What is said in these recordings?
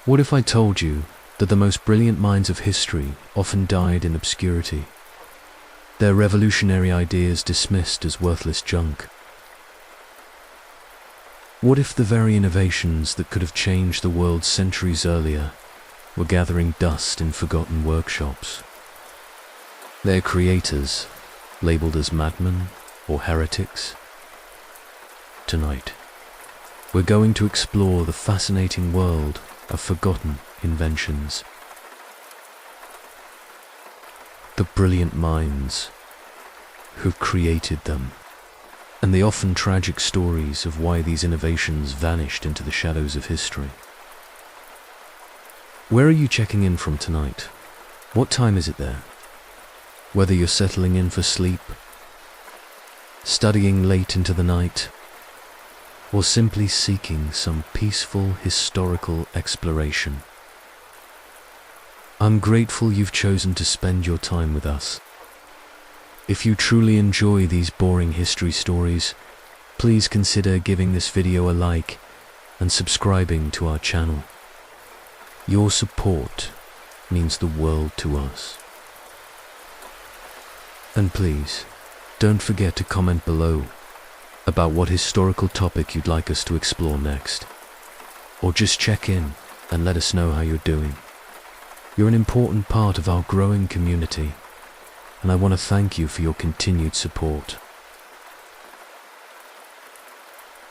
What if I told you that the most brilliant minds of history often died in obscurity, their revolutionary ideas dismissed as worthless junk? What if the very innovations that could have changed the world centuries earlier were gathering dust in forgotten workshops? Their creators, labeled as madmen or heretics? Tonight, we're going to explore the fascinating world of forgotten inventions. The brilliant minds who've created them, and the often tragic stories of why these innovations vanished into the shadows of history. Where are you checking in from tonight? What time is it there? Whether you're settling in for sleep, studying late into the night, or simply seeking some peaceful historical exploration, I'm grateful you've chosen to spend your time with us. If you truly enjoy these boring history stories, please consider giving this video a like and subscribing to our channel. Your support means the world to us. And please, don't forget to comment below about what historical topic you'd like us to explore next. Or just check in and let us know how you're doing. You're an important part of our growing community, and I want to thank you for your continued support.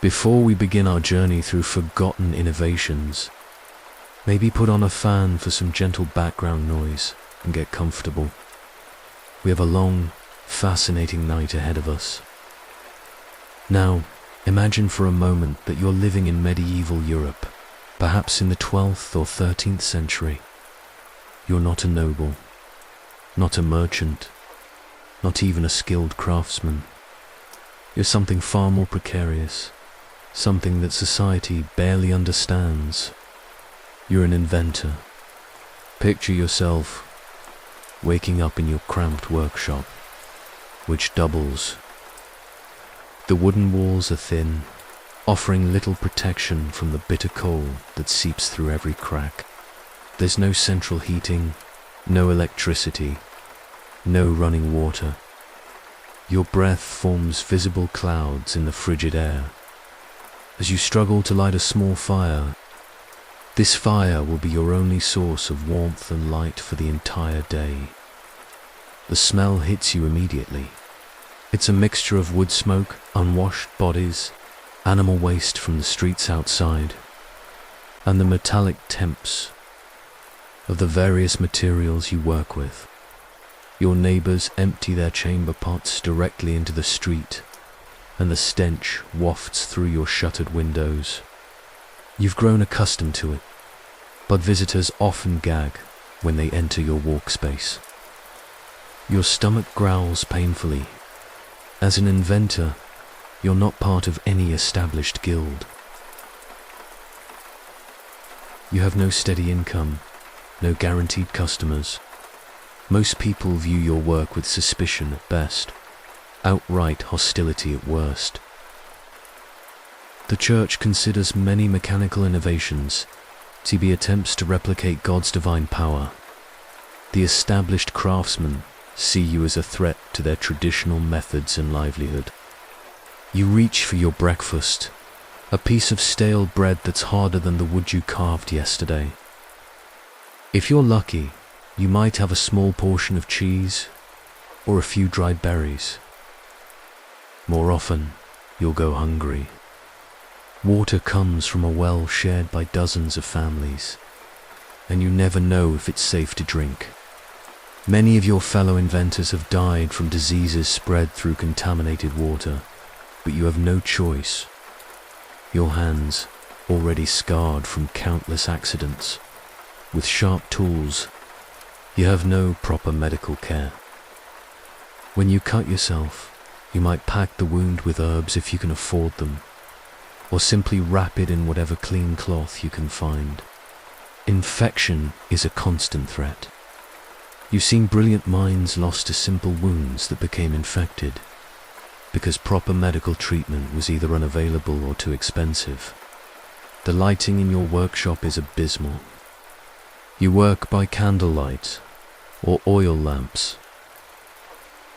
Before we begin our journey through forgotten innovations, maybe put on a fan for some gentle background noise and get comfortable. We have a long, fascinating night ahead of us. Now, imagine for a moment that you're living in medieval Europe, perhaps in the 12th or 13th century. You're not a noble, not a merchant, not even a skilled craftsman. You're something far more precarious, something that society barely understands. You're an inventor. Picture yourself waking up in your cramped workshop, which doubles. The wooden walls are thin, offering little protection from the bitter cold that seeps through every crack. There's no central heating, no electricity, no running water. Your breath forms visible clouds in the frigid air. As you struggle to light a small fire, this fire will be your only source of warmth and light for the entire day. The smell hits you immediately. It's a mixture of wood smoke, unwashed bodies, animal waste from the streets outside, and the metallic temps of the various materials you work with. Your neighbors empty their chamber pots directly into the street, and the stench wafts through your shuttered windows. You've grown accustomed to it, but visitors often gag when they enter your workspace. Your stomach growls painfully. As an inventor, you're not part of any established guild. You have no steady income, no guaranteed customers. Most people view your work with suspicion at best, outright hostility at worst. The Church considers many mechanical innovations to be attempts to replicate God's divine power. The established craftsmen see you as a threat to their traditional methods and livelihood. You reach for your breakfast, a piece of stale bread that's harder than the wood you carved yesterday. If you're lucky, you might have a small portion of cheese or a few dried berries. More often, you'll go hungry. Water comes from a well shared by dozens of families, and you never know if it's safe to drink. Many of your fellow inventors have died from diseases spread through contaminated water, but you have no choice. Your hands, already scarred from countless accidents, with sharp tools, you have no proper medical care. When you cut yourself, you might pack the wound with herbs if you can afford them, or simply wrap it in whatever clean cloth you can find. Infection is a constant threat. You've seen brilliant minds lost to simple wounds that became infected, because proper medical treatment was either unavailable or too expensive. The lighting in your workshop is abysmal, You work by candlelight or oil lamps.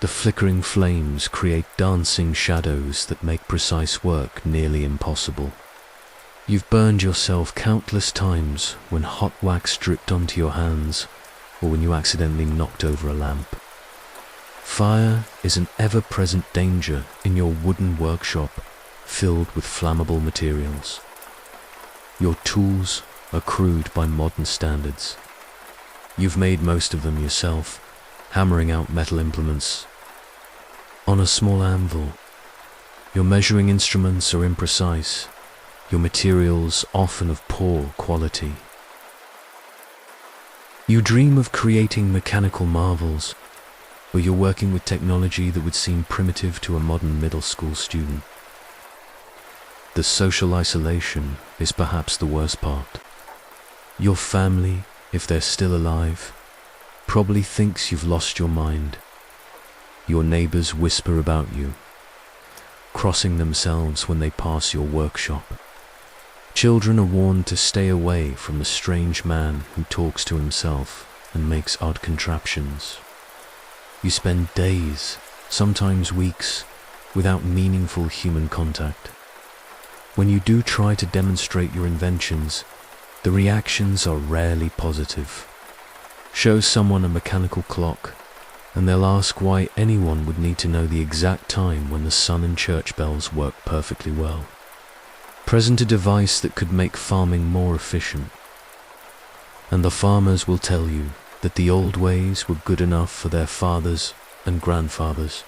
The flickering flames create dancing shadows that make precise work nearly impossible. You've burned yourself countless times when hot wax dripped onto your hands or when you accidentally knocked over a lamp. Fire is an ever-present danger in your wooden workshop filled with flammable materials. Your tools are crude by modern standards. You've made most of them yourself, hammering out metal implements on a small anvil. Your measuring instruments are imprecise, your materials often of poor quality. You dream of creating mechanical marvels, but you're working with technology that would seem primitive to a modern middle school student. The social isolation is perhaps the worst part. Your family, if they're still alive, probably thinks you've lost your mind. Your neighbors whisper about you, crossing themselves when they pass your workshop. Children are warned to stay away from the strange man who talks to himself and makes odd contraptions. You spend days, sometimes weeks, without meaningful human contact. When you do try to demonstrate your inventions, the reactions are rarely positive. Show someone a mechanical clock, and they'll ask why anyone would need to know the exact time when the sun and church bells work perfectly well. Present a device that could make farming more efficient, and the farmers will tell you that the old ways were good enough for their fathers and grandfathers.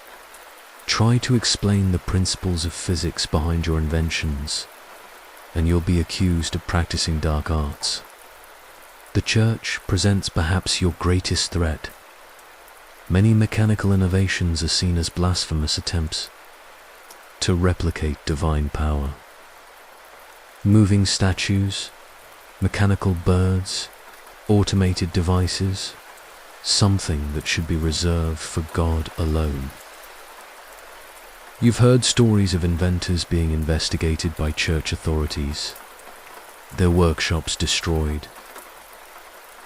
Try to explain the principles of physics behind your inventions, and you'll be accused of practicing dark arts. The church presents perhaps your greatest threat. Many mechanical innovations are seen as blasphemous attempts to replicate divine power. Moving statues, mechanical birds, automated devices, something that should be reserved for God alone. You've heard stories of inventors being investigated by church authorities, their workshops destroyed,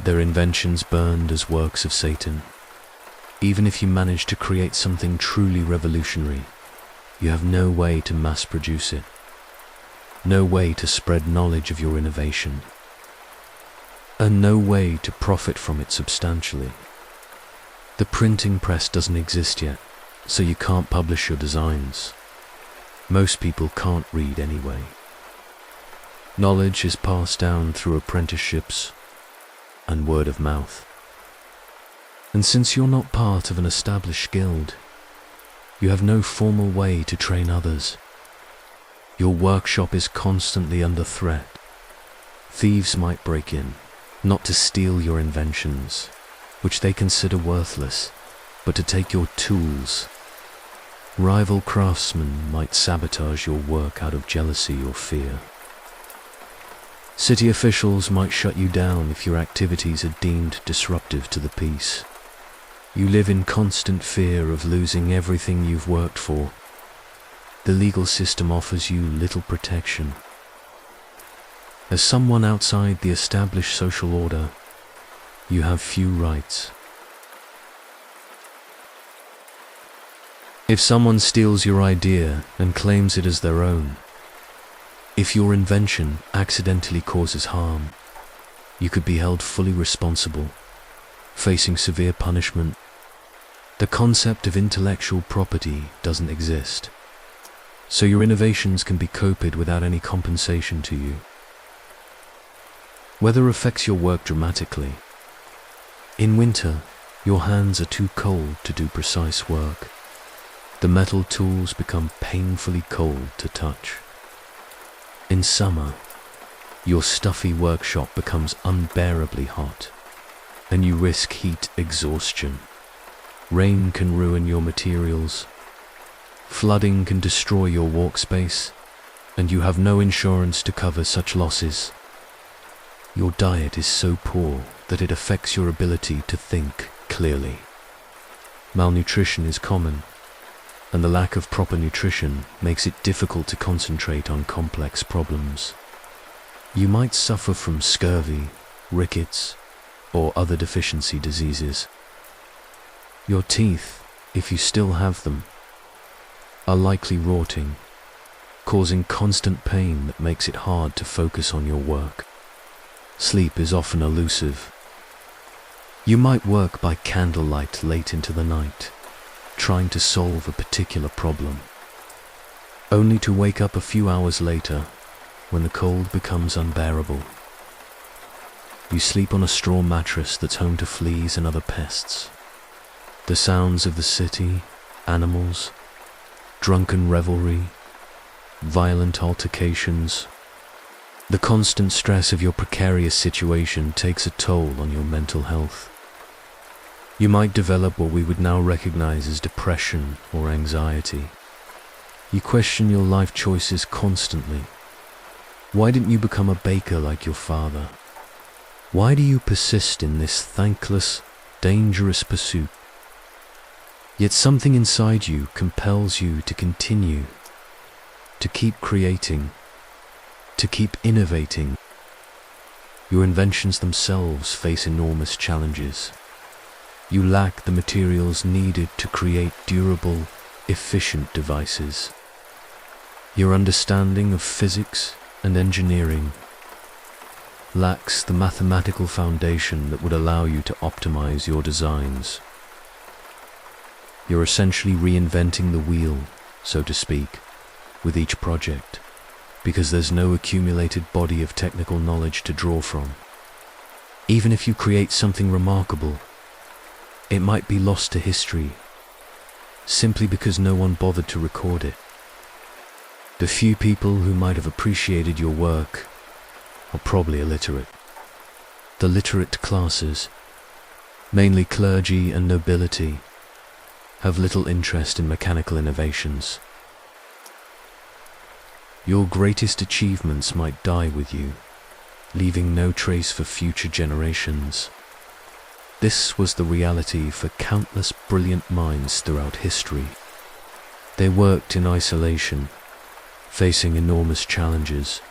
their inventions burned as works of Satan. Even if you manage to create something truly revolutionary, you have no way to mass produce it, no way to spread knowledge of your innovation, and no way to profit from it substantially. The printing press doesn't exist yet, so you can't publish your designs. Most people can't read anyway. Knowledge is passed down through apprenticeships and word of mouth. And since you're not part of an established guild, you have no formal way to train others. Your workshop is constantly under threat. Thieves might break in, not to steal your inventions, which they consider worthless, but to take your tools. Rival craftsmen might sabotage your work out of jealousy or fear. City officials might shut you down if your activities are deemed disruptive to the peace. You live in constant fear of losing everything you've worked for. The legal system offers you little protection. As someone outside the established social order, you have few rights. If someone steals your idea and claims it as their own, if your invention accidentally causes harm, you could be held fully responsible, facing severe punishment. The concept of intellectual property doesn't exist, so your innovations can be copied without any compensation to you. Weather affects your work dramatically. In winter, your hands are too cold to do precise work. The metal tools become painfully cold to touch. In summer, your stuffy workshop becomes unbearably hot, and you risk heat exhaustion. Rain can ruin your materials. Flooding can destroy your workspace, and you have no insurance to cover such losses. Your diet is so poor that it affects your ability to think clearly. Malnutrition is common, and the lack of proper nutrition makes it difficult to concentrate on complex problems. You might suffer from scurvy, rickets, or other deficiency diseases. Your teeth, if you still have them, are likely rotting, causing constant pain that makes it hard to focus on your work. Sleep is often elusive. You might work by candlelight late into the night, trying to solve a particular problem, only to wake up a few hours later when the cold becomes unbearable. You sleep on a straw mattress that's home to fleas and other pests. The sounds of the city, animals, drunken revelry, violent altercations. The constant stress of your precarious situation takes a toll on your mental health. You might develop what we would now recognize as depression or anxiety. You question your life choices constantly. Why didn't you become a baker like your father? Why do you persist in this thankless, dangerous pursuit? Yet something inside you compels you to continue, to keep creating, to keep innovating. Your inventions themselves face enormous challenges. You lack the materials needed to create durable, efficient devices. Your understanding of physics and engineering lacks the mathematical foundation that would allow you to optimize your designs. You're essentially reinventing the wheel, so to speak, with each project, because there's no accumulated body of technical knowledge to draw from. Even if you create something remarkable, it might be lost to history, simply because no one bothered to record it. The few people who might have appreciated your work are probably illiterate. The literate classes, mainly clergy and nobility, have little interest in mechanical innovations. Your greatest achievements might die with you, leaving no trace for future generations. This was the reality for countless brilliant minds throughout history. They worked in isolation, facing enormous challenges,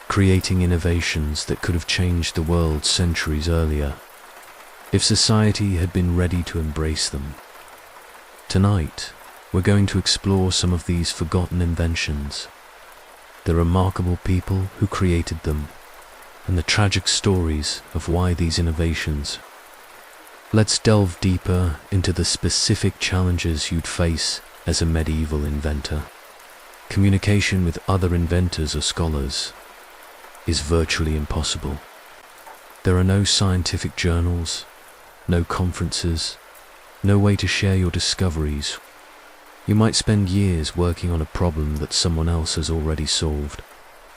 creating innovations that could have changed the world centuries earlier, if society had been ready to embrace them. Tonight, we're going to explore some of these forgotten inventions, the remarkable people who created them, and the tragic stories of why these innovations. Let's delve deeper into the specific challenges you'd face as a medieval inventor. Communication with other inventors or scholars is virtually impossible. There are no scientific journals, no conferences, no way to share your discoveries. You might spend years working on a problem that someone else has already solved,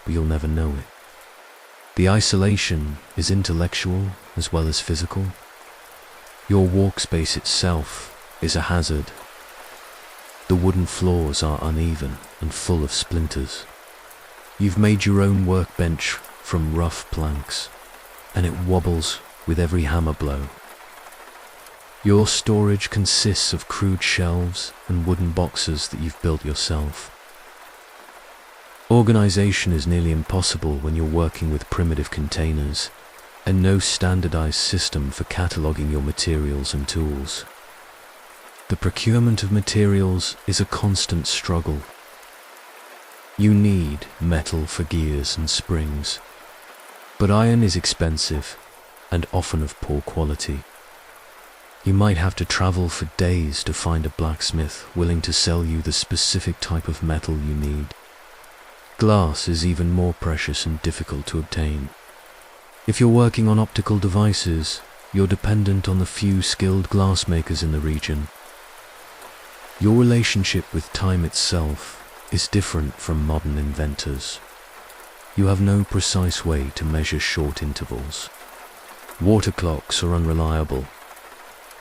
but you'll never know it. The isolation is intellectual as well as physical. Your workspace itself is a hazard. The wooden floors are uneven and full of splinters. You've made your own workbench from rough planks, and it wobbles with every hammer blow. Your storage consists of crude shelves and wooden boxes that you've built yourself. Organization is nearly impossible when you're working with primitive containers and no standardized system for cataloging your materials and tools. The procurement of materials is a constant struggle. You need metal for gears and springs, but iron is expensive and often of poor quality. You might have to travel for days to find a blacksmith willing to sell you the specific type of metal you need. Glass is even more precious and difficult to obtain. If you're working on optical devices, you're dependent on the few skilled glassmakers in the region. Your relationship with time itself is different from modern inventors. You have no precise way to measure short intervals. Water clocks are unreliable.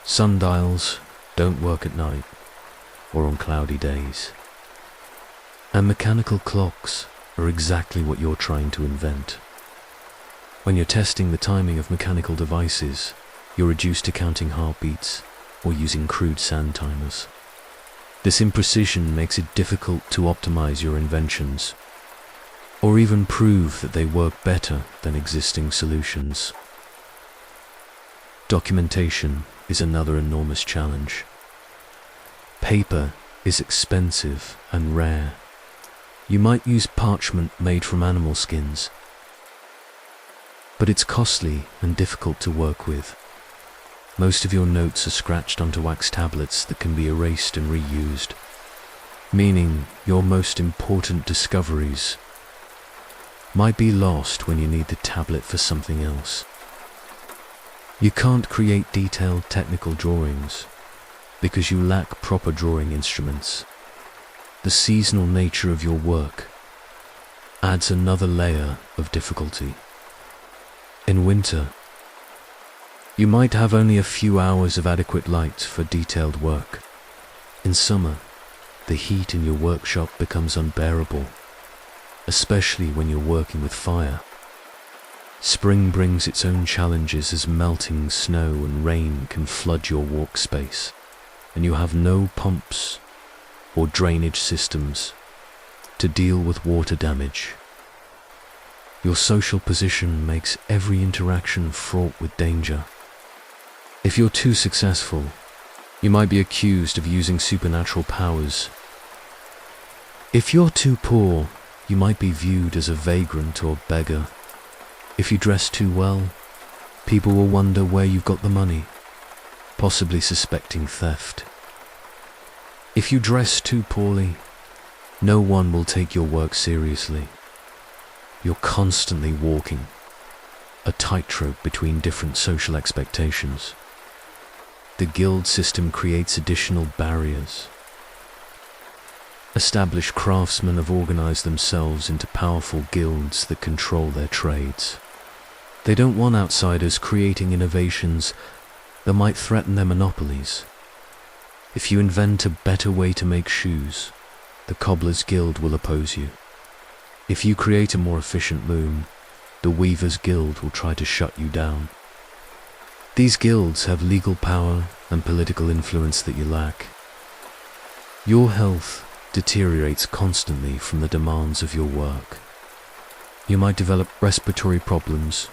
Sundials don't work at night or on cloudy days. And mechanical clocks are exactly what you're trying to invent. When you're testing the timing of mechanical devices, you're reduced to counting heartbeats or using crude sand timers. This imprecision makes it difficult to optimize your inventions, or even prove that they work better than existing solutions. Documentation is another enormous challenge. Paper is expensive and rare. You might use parchment made from animal skins, but it's costly and difficult to work with. Most of your notes are scratched onto wax tablets that can be erased and reused, meaning your most important discoveries might be lost when you need the tablet for something else. You can't create detailed technical drawings because you lack proper drawing instruments. The seasonal nature of your work adds another layer of difficulty. In winter, you might have only a few hours of adequate light for detailed work. In summer, the heat in your workshop becomes unbearable, especially when you're working with fire. Spring brings its own challenges as melting snow and rain can flood your workspace, and you have no pumps or drainage systems to deal with water damage. Your social position makes every interaction fraught with danger. If you're too successful, you might be accused of using supernatural powers. If you're too poor, you might be viewed as a vagrant or beggar. If you dress too well, people will wonder where you've got the money, possibly suspecting theft. If you dress too poorly, no one will take your work seriously. You're constantly walking a tightrope between different social expectations. The guild system creates additional barriers. Established craftsmen have organized themselves into powerful guilds that control their trades. They don't want outsiders creating innovations that might threaten their monopolies. If you invent a better way to make shoes, the Cobbler's Guild will oppose you. If you create a more efficient loom, the Weaver's Guild will try to shut you down. These guilds have legal power and political influence that you lack. Your health deteriorates constantly from the demands of your work. You might develop respiratory problems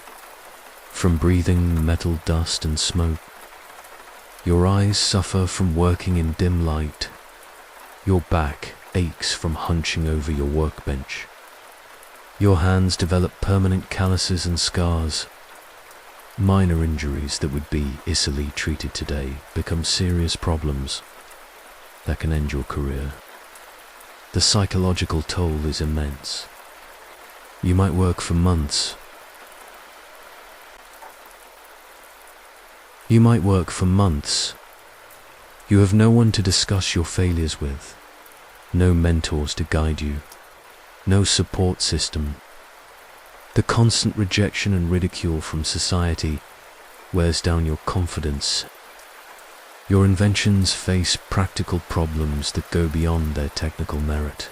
from breathing metal dust and smoke. Your eyes suffer from working in dim light. Your back aches from hunching over your workbench. Your hands develop permanent calluses and scars. Minor injuries that would be easily treated today become serious problems that can end your career. The psychological toll is immense. You might work for months. You have no one to discuss your failures with, no mentors to guide you, no support system. The constant rejection and ridicule from society wears down your confidence. Your inventions face practical problems that go beyond their technical merit.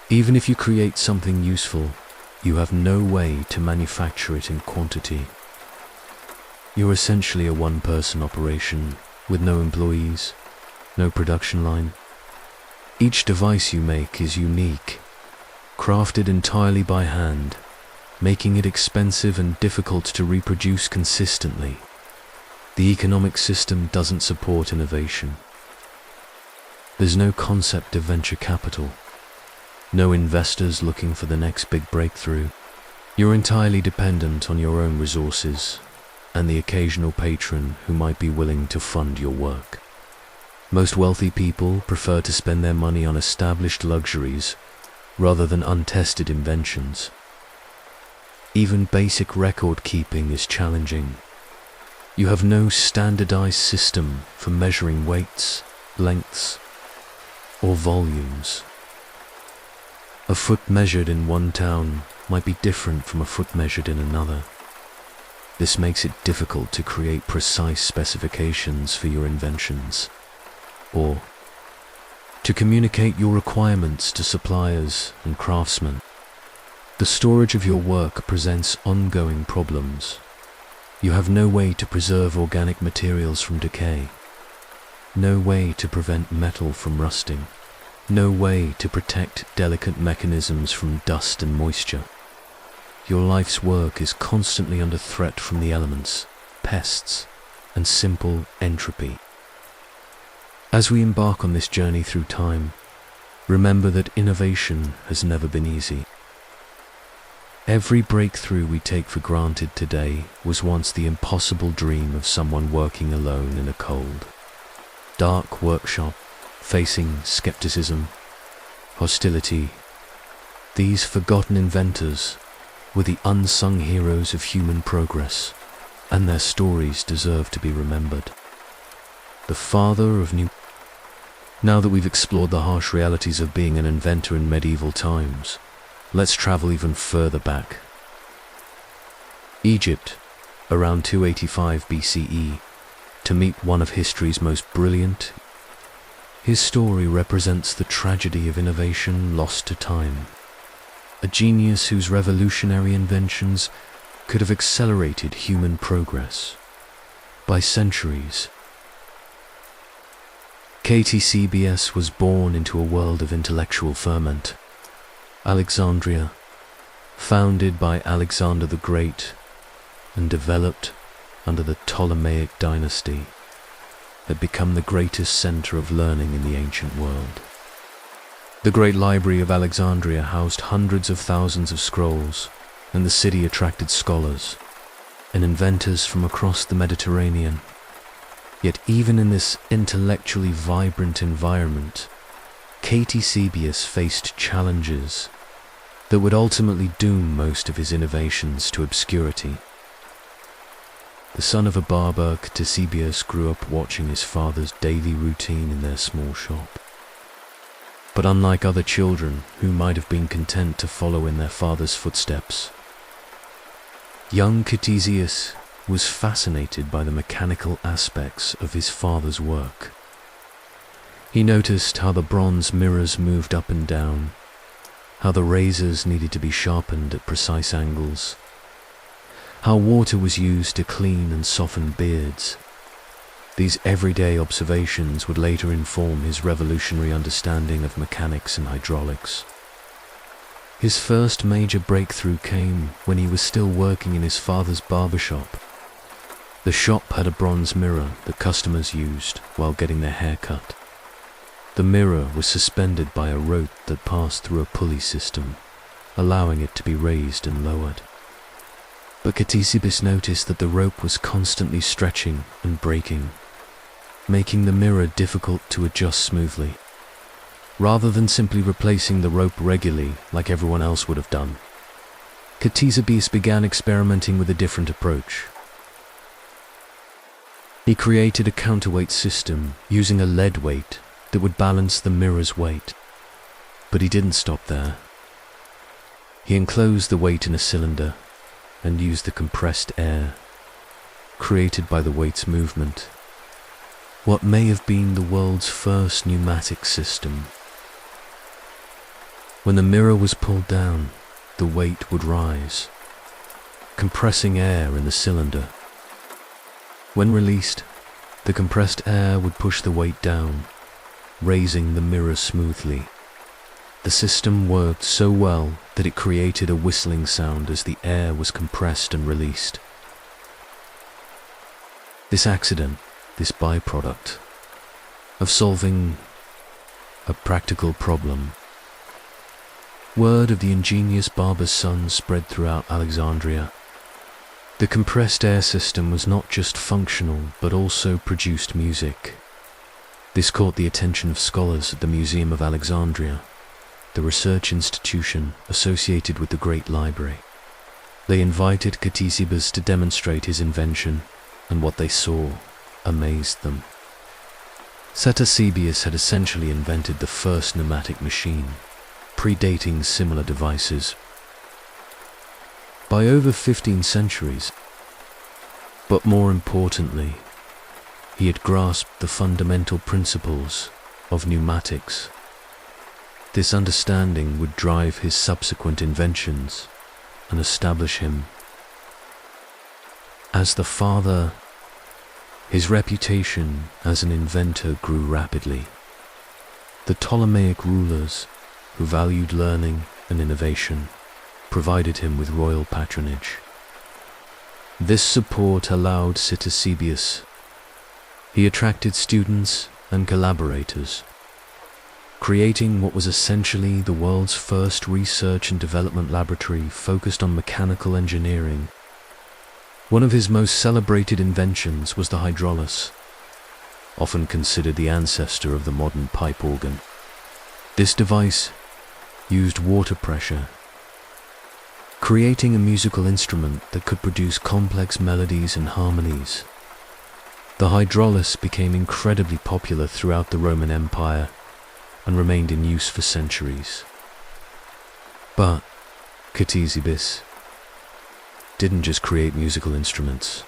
Even if you create something useful, you have no way to manufacture it in quantity. You're essentially a one-person operation with no employees, no production line. Each device you make is unique, crafted entirely by hand, making it expensive and difficult to reproduce consistently. The economic system doesn't support innovation. There's no concept of venture capital, no investors looking for the next big breakthrough. You're entirely dependent on your own resources and the occasional patron who might be willing to fund your work. Most wealthy people prefer to spend their money on established luxuries rather than untested inventions. Even basic record keeping is challenging. You have no standardized system for measuring weights, lengths, or volumes. A foot measured in one town might be different from a foot measured in another. This makes it difficult to create precise specifications for your inventions, or to communicate your requirements to suppliers and craftsmen. The storage of your work presents ongoing problems. You have no way to preserve organic materials from decay, no way to prevent metal from rusting, no way to protect delicate mechanisms from dust and moisture. Your life's work is constantly under threat from the elements, pests, and simple entropy. As we embark on this journey through time, remember that innovation has never been easy. Every breakthrough we take for granted today was once the impossible dream of someone working alone in a cold, dark workshop, facing skepticism, hostility. These forgotten inventors were the unsung heroes of human progress, and their stories deserve to be remembered. The father of new... Now that we've explored the harsh realities of being an inventor in medieval times, let's travel even further back. Egypt, around 285 BCE, to meet one of history's most brilliant. His story represents the tragedy of innovation lost to time. A genius whose revolutionary inventions could have accelerated human progress by centuries. Ctesibius was born into a world of intellectual ferment. Alexandria, founded by Alexander the Great and developed under the Ptolemaic dynasty, had become the greatest center of learning in the ancient world. The great library of Alexandria housed hundreds of thousands of scrolls, and the city attracted scholars and inventors from across the Mediterranean. Yet even in this intellectually vibrant environment, Ctesibius faced challenges that would ultimately doom most of his innovations to obscurity. The son of a barber, Ctesibius grew up watching his father's daily routine in their small shop. But unlike other children who might have been content to follow in their father's footsteps, young Ctesibius was fascinated by the mechanical aspects of his father's work. He noticed how the bronze mirrors moved up and down, how the razors needed to be sharpened at precise angles, how water was used to clean and soften beards. These everyday observations would later inform his revolutionary understanding of mechanics and hydraulics. His first major breakthrough came when he was still working in his father's barbershop. The shop had a bronze mirror that customers used while getting their hair cut. The mirror was suspended by a rope that passed through a pulley system, allowing it to be raised and lowered. But Ctesibius noticed that the rope was constantly stretching and breaking, making the mirror difficult to adjust smoothly. Rather than simply replacing the rope regularly like everyone else would have done, Ctesibius began experimenting with a different approach. He created a counterweight system using a lead weight that would balance the mirror's weight. But he didn't stop there. He enclosed the weight in a cylinder and used the compressed air created by the weight's movement. What may have been the world's first pneumatic system. When the mirror was pulled down, the weight would rise, compressing air in the cylinder. When released, the compressed air would push the weight down, raising the mirror smoothly. The system worked so well that it created a whistling sound as the air was compressed and released. This accident, this byproduct of solving a practical problem. Word of the ingenious barber's son spread throughout Alexandria. The compressed air system was not just functional, but also produced music. This caught the attention of scholars at the Museum of Alexandria, the research institution associated with the Great Library. They invited Ctesibius to demonstrate his invention, and what they saw amazed them. Ctesibius had essentially invented the first pneumatic machine, predating similar devices by over 15 centuries. But more importantly, he had grasped the fundamental principles of pneumatics. This understanding would drive his subsequent inventions and establish him as the father. His reputation as an inventor grew rapidly. The Ptolemaic rulers, who valued learning and innovation, provided him with royal patronage. This support allowed Ctesibius He attracted students and collaborators, creating what was essentially the world's first research and development laboratory focused on mechanical engineering. One of his most celebrated inventions was the hydraulis, often considered the ancestor of the modern pipe organ. This device used water pressure, creating a musical instrument that could produce complex melodies and harmonies. The hydraulis became incredibly popular throughout the Roman Empire and remained in use for centuries. But Ctesibius didn't just create musical instruments.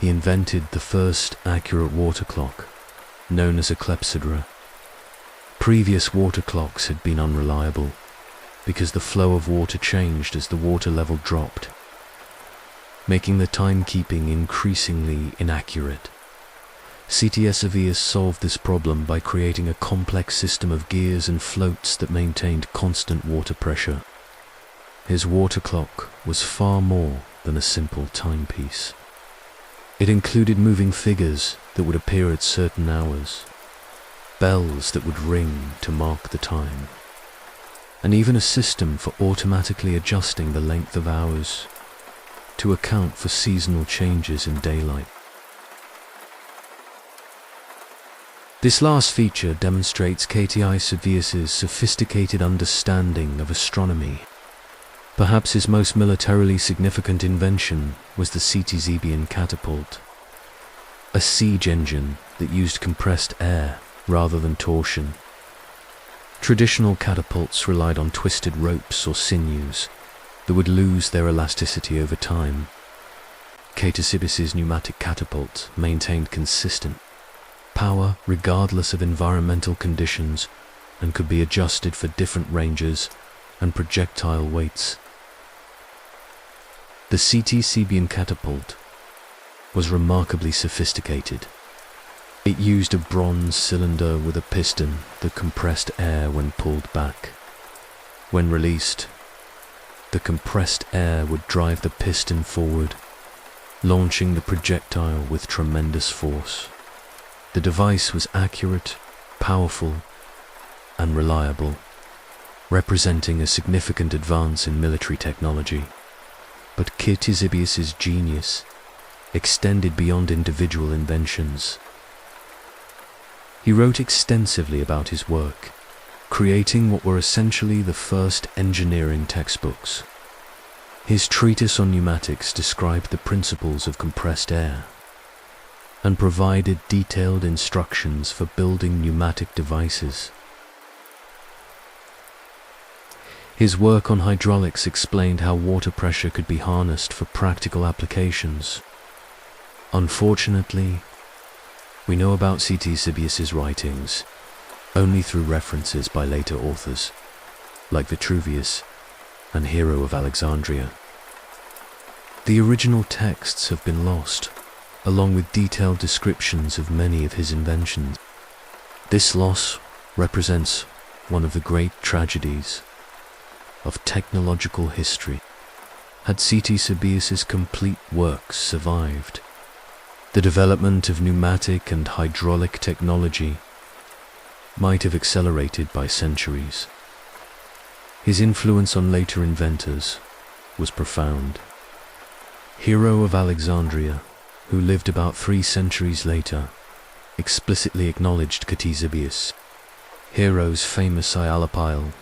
He invented the first accurate water clock, known as a clepsydra. Previous water clocks had been unreliable because the flow of water changed as the water level dropped, making the timekeeping increasingly inaccurate. Ctesibius solved this problem by creating a complex system of gears and floats that maintained constant water pressure. His water clock was far more than a simple timepiece. It included moving figures that would appear at certain hours, bells that would ring to mark the time, and even a system for automatically adjusting the length of hours to account for seasonal changes in daylight. This last feature demonstrates Ctesibius's sophisticated understanding of astronomy. Perhaps his most militarily significant invention was the Ctesibian catapult, a siege engine that used compressed air rather than torsion. Traditional catapults relied on twisted ropes or sinews that would lose their elasticity over time. Ctesibius's pneumatic catapult maintained consistent power regardless of environmental conditions and could be adjusted for different ranges and projectile weights. The Ctesibian catapult was remarkably sophisticated. It used a bronze cylinder with a piston that compressed air when pulled back. When released, the compressed air would drive the piston forward, launching the projectile with tremendous force. The device was accurate, powerful, and reliable, representing a significant advance in military technology. But Ctesibius's genius extended beyond individual inventions. He wrote extensively about his work, creating what were essentially the first engineering textbooks. His treatise on pneumatics described the principles of compressed air and provided detailed instructions for building pneumatic devices. His work on hydraulics explained how water pressure could be harnessed for practical applications. Unfortunately, we know about Ctesibius's writings only through references by later authors, like Vitruvius and Hero of Alexandria. The original texts have been lost, along with detailed descriptions of many of his inventions. This loss represents one of the great tragedies of technological history. Had Ctesibius's complete works survived, the development of pneumatic and hydraulic technology might have accelerated by centuries. His influence on later inventors was profound. Hero of Alexandria, who lived about 3 centuries later, explicitly acknowledged Ctesibius. Hero's famous Ialopile,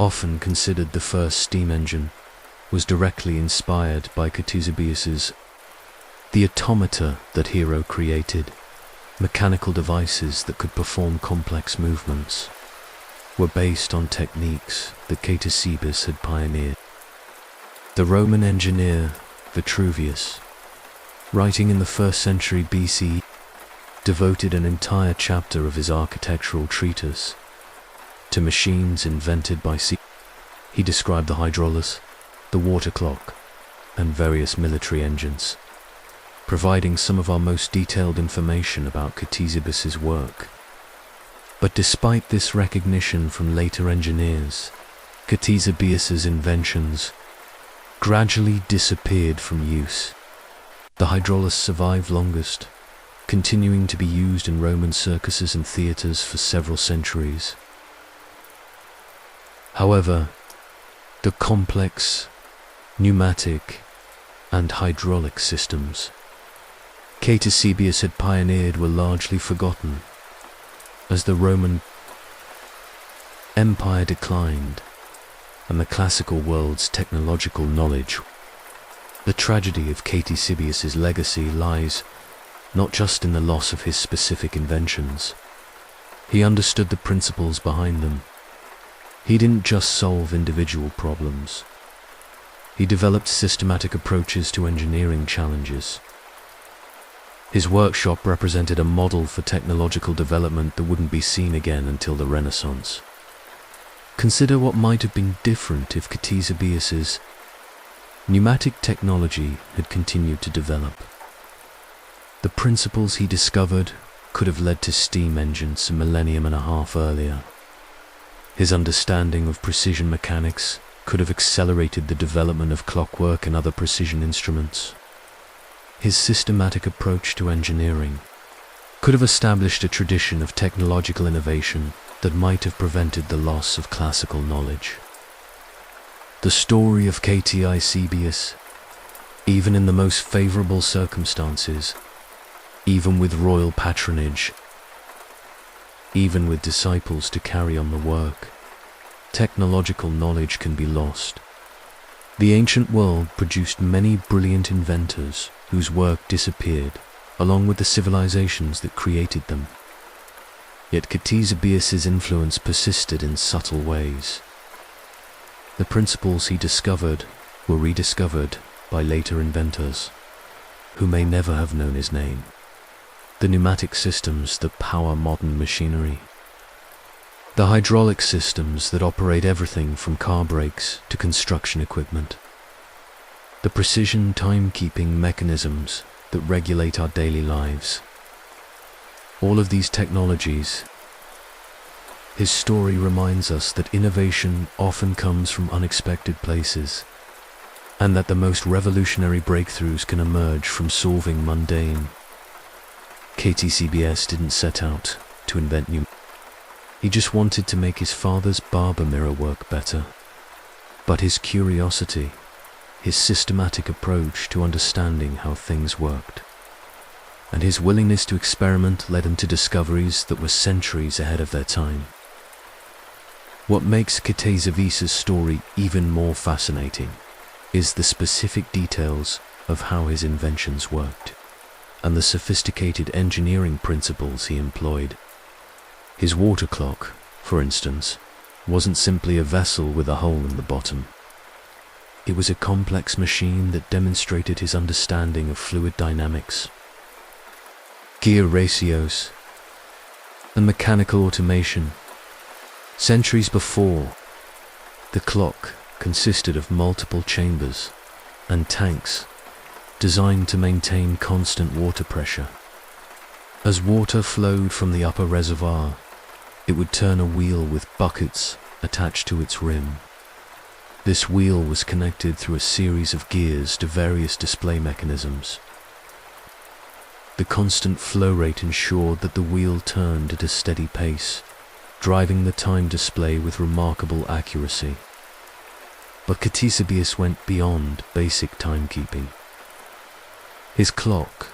often considered the first steam engine, was directly inspired by Ctesibius's. The automata that Hero created, mechanical devices that could perform complex movements, were based on techniques that Ctesibius had pioneered. The Roman engineer Vitruvius, writing in the 1st century BC, devoted an entire chapter of his architectural treatise to machines invented by Ctesibius. He described the hydraulis, the water clock, and various military engines, providing some of our most detailed information about Ctesibius's work. But despite this recognition from later engineers, Ctesibius's inventions gradually disappeared from use. The hydraulis survived longest, continuing to be used in Roman circuses and theatres for several centuries. However, the complex pneumatic and hydraulic systems Ctesibius had pioneered were largely forgotten as the Roman Empire declined and the classical world's technological knowledge. The tragedy of Ctesibius's legacy lies not just in the loss of his specific inventions. He understood the principles behind them. He didn't just solve individual problems. He developed systematic approaches to engineering challenges. His workshop represented a model for technological development that wouldn't be seen again until the Renaissance. Consider what might have been different if Ctesibius's pneumatic technology had continued to develop. The principles he discovered could have led to steam engines a millennium and a half earlier. His understanding of precision mechanics could have accelerated the development of clockwork and other precision instruments. His systematic approach to engineering could have established a tradition of technological innovation that might have prevented the loss of classical knowledge. The story of Ctesibius, even in the most favorable circumstances, even with royal patronage, even with disciples to carry on the work, technological knowledge can be lost. The ancient world produced many brilliant inventors whose work disappeared, along with the civilizations that created them. Yet Ctesibius's influence persisted in subtle ways. The principles he discovered were rediscovered by later inventors, who may never have known his name. The pneumatic systems that power modern machinery. The hydraulic systems that operate everything from car brakes to construction equipment. The precision timekeeping mechanisms that regulate our daily lives. All of these technologies. His story reminds us that innovation often comes from unexpected places, and that the most revolutionary breakthroughs can emerge from solving mundane. Ctesibius didn't set out to invent new. He just wanted to make his father's barber mirror work better. But his curiosity, his systematic approach to understanding how things worked, and his willingness to experiment led him to discoveries that were centuries ahead of their time. What makes Ctesibius' story even more fascinating is the specific details of how his inventions worked, and the sophisticated engineering principles he employed. His water clock, for instance, wasn't simply a vessel with a hole in the bottom. It was a complex machine that demonstrated his understanding of fluid dynamics, gear ratios, and mechanical automation. Centuries before, the clock consisted of multiple chambers and tanks designed to maintain constant water pressure. As water flowed from the upper reservoir, it would turn a wheel with buckets attached to its rim. This wheel was connected through a series of gears to various display mechanisms. The constant flow rate ensured that the wheel turned at a steady pace, driving the time display with remarkable accuracy. But Ctesibius went beyond basic timekeeping. His clock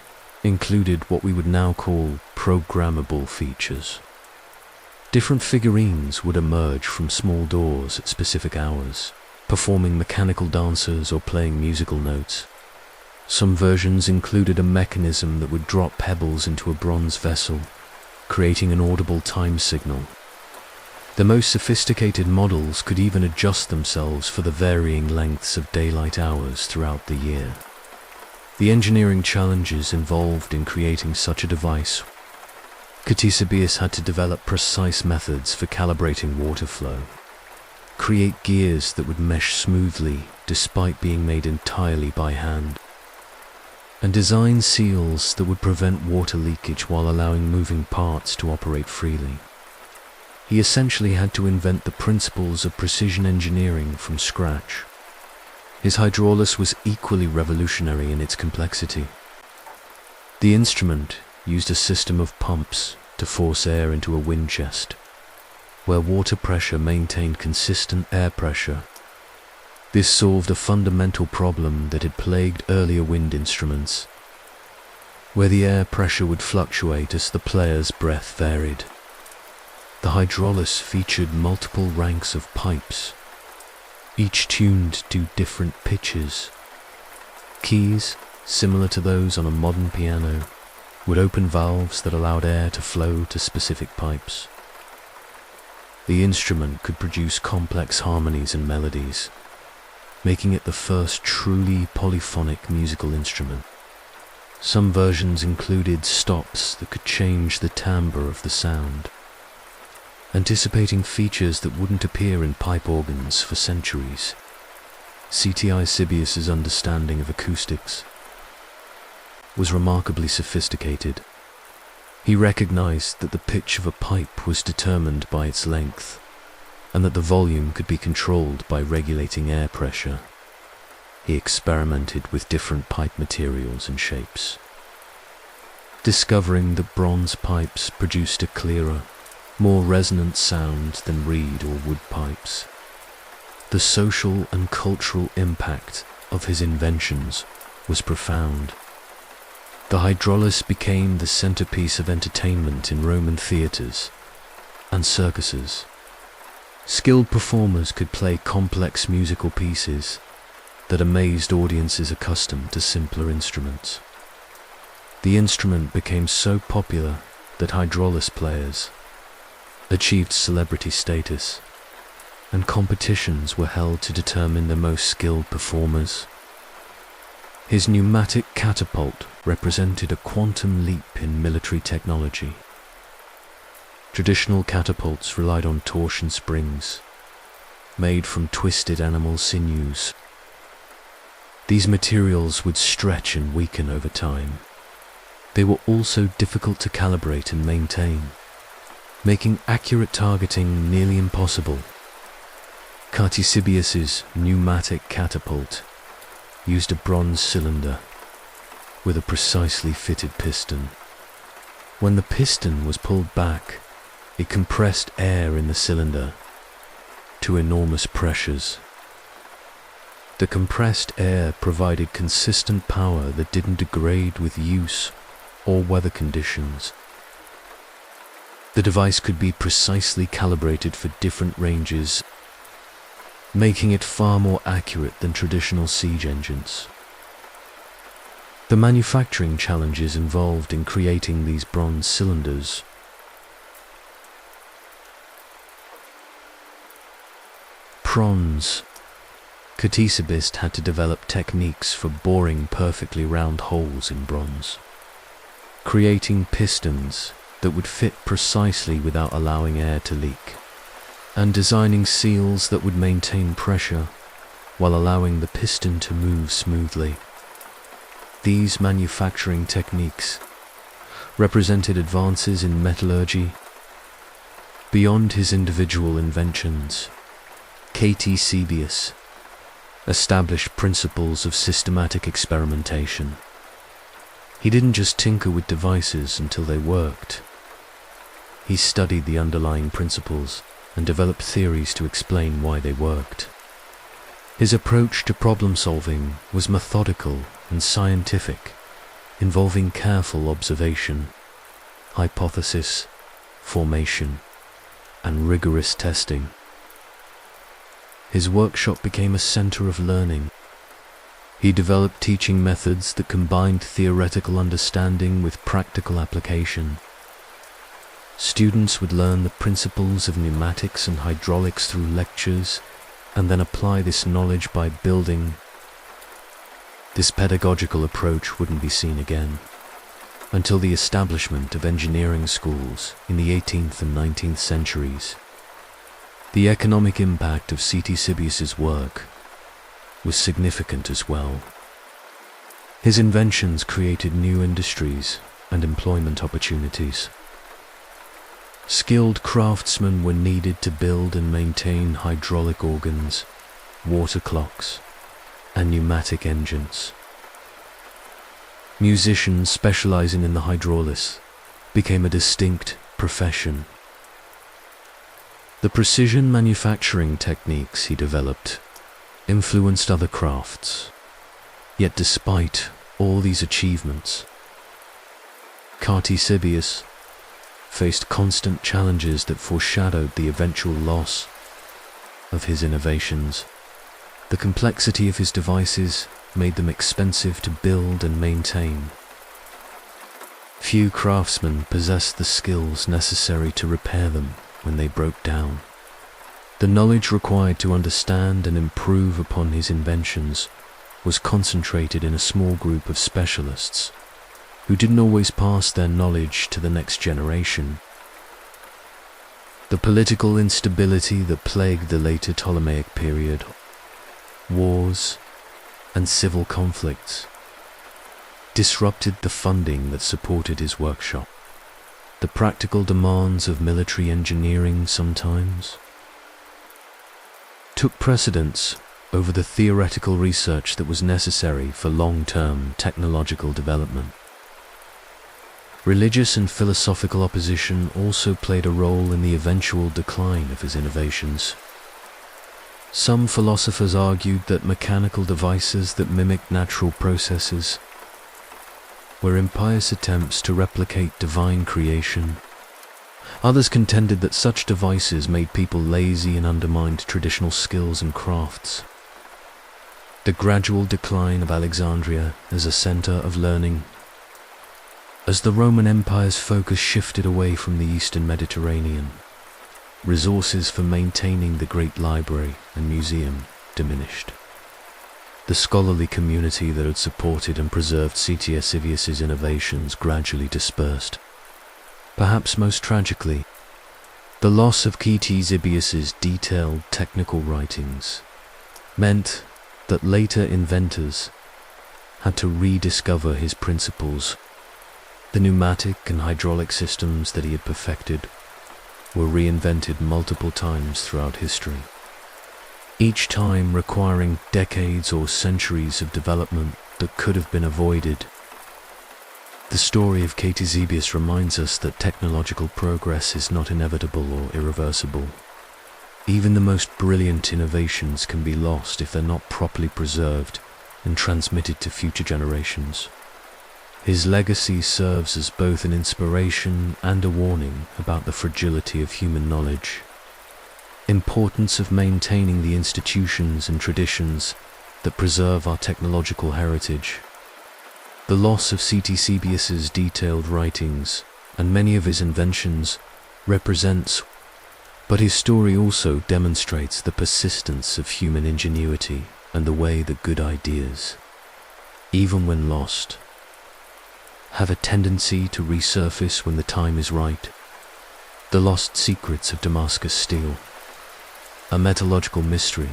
included what we would now call programmable features. Different figurines would emerge from small doors at specific hours, performing mechanical dances or playing musical notes. Some versions included a mechanism that would drop pebbles into a bronze vessel, creating an audible time signal. The most sophisticated models could even adjust themselves for the varying lengths of daylight hours throughout the year. The engineering challenges involved in creating such a device. Ctesibius had to develop precise methods for calibrating water flow, create gears that would mesh smoothly despite being made entirely by hand, and design seals that would prevent water leakage while allowing moving parts to operate freely. He essentially had to invent the principles of precision engineering from scratch. His hydraulis was equally revolutionary in its complexity. The instrument used a system of pumps to force air into a wind chest, where water pressure maintained consistent air pressure. This solved a fundamental problem that had plagued earlier wind instruments, where the air pressure would fluctuate as the player's breath varied. The hydraulis featured multiple ranks of pipes, each tuned to different pitches. Keys, similar to those on a modern piano, would open valves that allowed air to flow to specific pipes. The instrument could produce complex harmonies and melodies, making it the first truly polyphonic musical instrument. Some versions included stops that could change the timbre of the sound, anticipating features that wouldn't appear in pipe organs for centuries. Ctesibius's understanding of acoustics was remarkably sophisticated. He recognized that the pitch of a pipe was determined by its length, and that the volume could be controlled by regulating air pressure. He experimented with different pipe materials and shapes, discovering that bronze pipes produced a clearer, more resonant sound than reed or wood pipes. The social and cultural impact of his inventions was profound. The hydraulis became the centerpiece of entertainment in Roman theaters and circuses. Skilled performers could play complex musical pieces that amazed audiences accustomed to simpler instruments. The instrument became so popular that hydraulis players achieved celebrity status, and competitions were held to determine the most skilled performers. His pneumatic catapult represented a quantum leap in military technology. Traditional catapults relied on torsion springs, made from twisted animal sinews. These materials would stretch and weaken over time. They were also difficult to calibrate and maintain, making accurate targeting nearly impossible. Ctesibius's pneumatic catapult used a bronze cylinder with a precisely fitted piston. When the piston was pulled back, it compressed air in the cylinder to enormous pressures. The compressed air provided consistent power that didn't degrade with use or weather conditions. The device could be precisely calibrated for different ranges, making it far more accurate than traditional siege engines. The manufacturing challenges involved in creating these bronze cylinders Ctesibius had to develop techniques for boring perfectly round holes in bronze, creating pistons that would fit precisely without allowing air to leak, and designing seals that would maintain pressure while allowing the piston to move smoothly. These manufacturing techniques represented advances in metallurgy. Beyond his individual inventions, Ctesibius established principles of systematic experimentation. He didn't just tinker with devices until they worked. He studied the underlying principles and developed theories to explain why they worked. His approach to problem-solving was methodical and scientific, involving careful observation, hypothesis formation, and rigorous testing. His workshop became a center of learning. He developed teaching methods that combined theoretical understanding with practical application. Students would learn the principles of pneumatics and hydraulics through lectures, and then apply this knowledge by building. This pedagogical approach wouldn't be seen again until the establishment of engineering schools in the 18th and 19th centuries. The economic impact of Ctesibius's work was significant as well. His inventions created new industries and employment opportunities. Skilled craftsmen were needed to build and maintain hydraulic organs, water clocks, and pneumatic engines. Musicians specializing in the hydraulics became a distinct profession. The precision manufacturing techniques he developed influenced other crafts. Yet despite all these achievements, Ctesibius faced constant challenges that foreshadowed the eventual loss of his innovations. The complexity of his devices made them expensive to build and maintain. Few craftsmen possessed the skills necessary to repair them when they broke down. The knowledge required to understand and improve upon his inventions was concentrated in a small group of specialists who didn't always pass their knowledge to the next generation. The political instability that plagued the later Ptolemaic period, wars, and civil conflicts disrupted the funding that supported his workshop. The practical demands of military engineering sometimes took precedence over the theoretical research that was necessary for long-term technological development. Religious and philosophical opposition also played a role in the eventual decline of his innovations. Some philosophers argued that mechanical devices that mimicked natural processes were impious attempts to replicate divine creation. Others contended that such devices made people lazy and undermined traditional skills and crafts. The gradual decline of Alexandria as a center of learning. As the Roman Empire's focus shifted away from the Eastern Mediterranean, resources for maintaining the great library and museum diminished. The scholarly community that had supported and preserved Ctesibius's innovations gradually dispersed. Perhaps most tragically, the loss of Ctesibius's detailed technical writings meant that later inventors had to rediscover his principles. The pneumatic and hydraulic systems that he had perfected were reinvented multiple times throughout history, each time requiring decades or centuries of development that could have been avoided. The story of Ctesibius reminds us that technological progress is not inevitable or irreversible. Even the most brilliant innovations can be lost if they're not properly preserved and transmitted to future generations. His legacy serves as both an inspiration and a warning about the fragility of human knowledge, importance of maintaining the institutions and traditions that preserve our technological heritage. The loss of Ctesibius's detailed writings and many of his inventions represents, but his story also demonstrates the persistence of human ingenuity and the way that good ideas, even when lost, have a tendency to resurface when the time is right. The lost secrets of Damascus steel, a metallurgical mystery.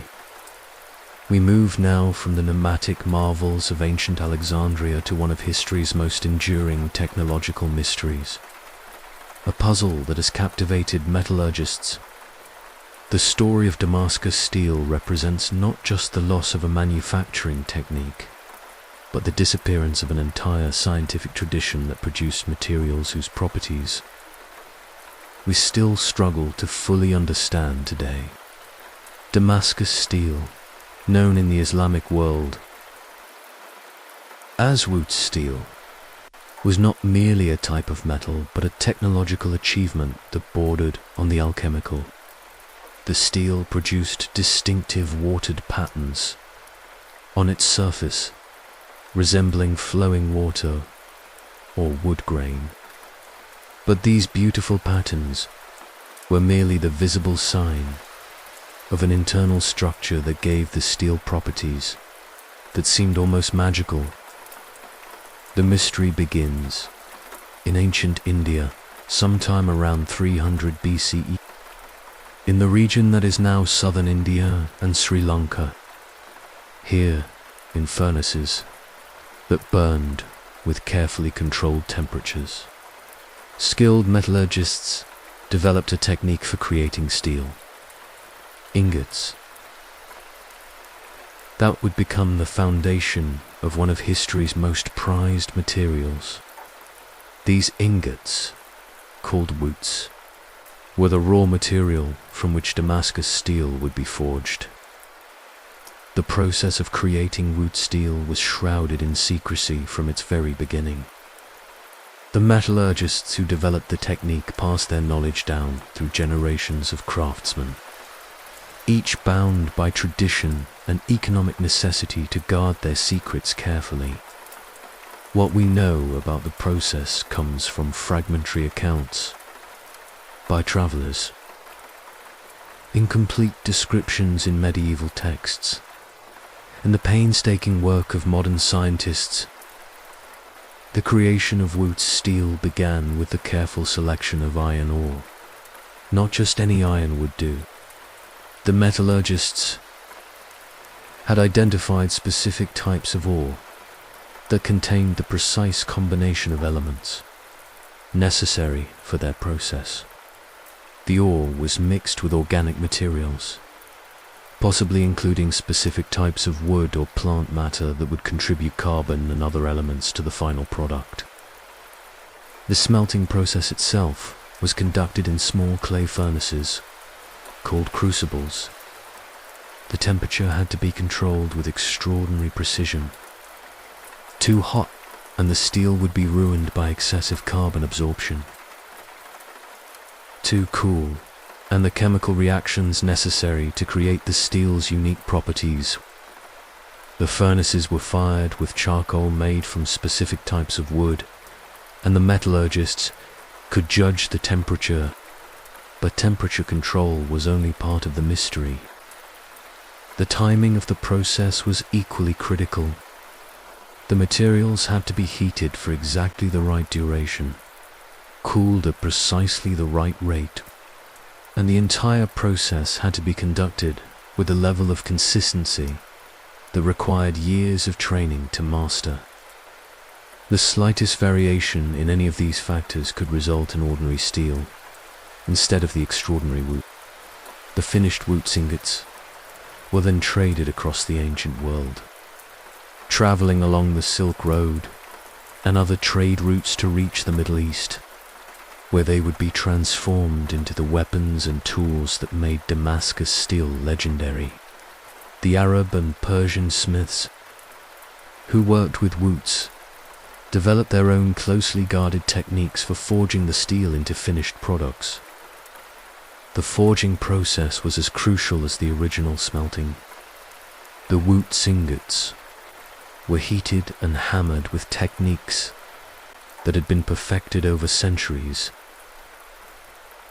We move now from the pneumatic marvels of ancient Alexandria to one of history's most enduring technological mysteries, a puzzle that has captivated metallurgists. The story of Damascus steel represents not just the loss of a manufacturing technique, but the disappearance of an entire scientific tradition that produced materials whose properties we still struggle to fully understand today. Damascus steel, known in the Islamic world as Wootz steel, was not merely a type of metal, but a technological achievement that bordered on the alchemical. The steel produced distinctive watered patterns on its surface, resembling flowing water or wood grain. But these beautiful patterns were merely the visible sign of an internal structure that gave the steel properties that seemed almost magical. The mystery begins in ancient India, sometime around 300 BCE, in the region that is now southern India and Sri Lanka. Here, in furnaces that burned with carefully controlled temperatures, skilled metallurgists developed a technique for creating steel ingots that would become the foundation of one of history's most prized materials. These ingots, called woots, were the raw material from which Damascus steel would be forged. The process of creating wood steel was shrouded in secrecy from its very beginning. The metallurgists who developed the technique passed their knowledge down through generations of craftsmen, each bound by tradition and economic necessity to guard their secrets carefully. What we know about the process comes from fragmentary accounts by travelers, incomplete descriptions in medieval texts, and the painstaking work of modern scientists. The creation of Woot's steel began with the careful selection of iron ore. Not just any iron would do. The metallurgists had identified specific types of ore that contained the precise combination of elements necessary for their process. The ore was mixed with organic materials, possibly including specific types of wood or plant matter that would contribute carbon and other elements to the final product. The smelting process itself was conducted in small clay furnaces called crucibles. The temperature had to be controlled with extraordinary precision. Too hot, and the steel would be ruined by excessive carbon absorption. Too cool, and the chemical reactions necessary to create the steel's unique properties. The furnaces were fired with charcoal made from specific types of wood, and the metallurgists could judge the temperature, but temperature control was only part of the mystery. The timing of the process was equally critical. The materials had to be heated for exactly the right duration, cooled at precisely the right rate, and the entire process had to be conducted with a level of consistency that required years of training to master. The slightest variation in any of these factors could result in ordinary steel, instead of the extraordinary woot. The finished woot ingots were then traded across the ancient world, traveling along the Silk Road and other trade routes to reach the Middle East, where they would be transformed into the weapons and tools that made Damascus steel legendary. The Arab and Persian smiths who worked with woots developed their own closely guarded techniques for forging the steel into finished products. The forging process was as crucial as the original smelting. The woot ingots were heated and hammered with techniques that had been perfected over centuries.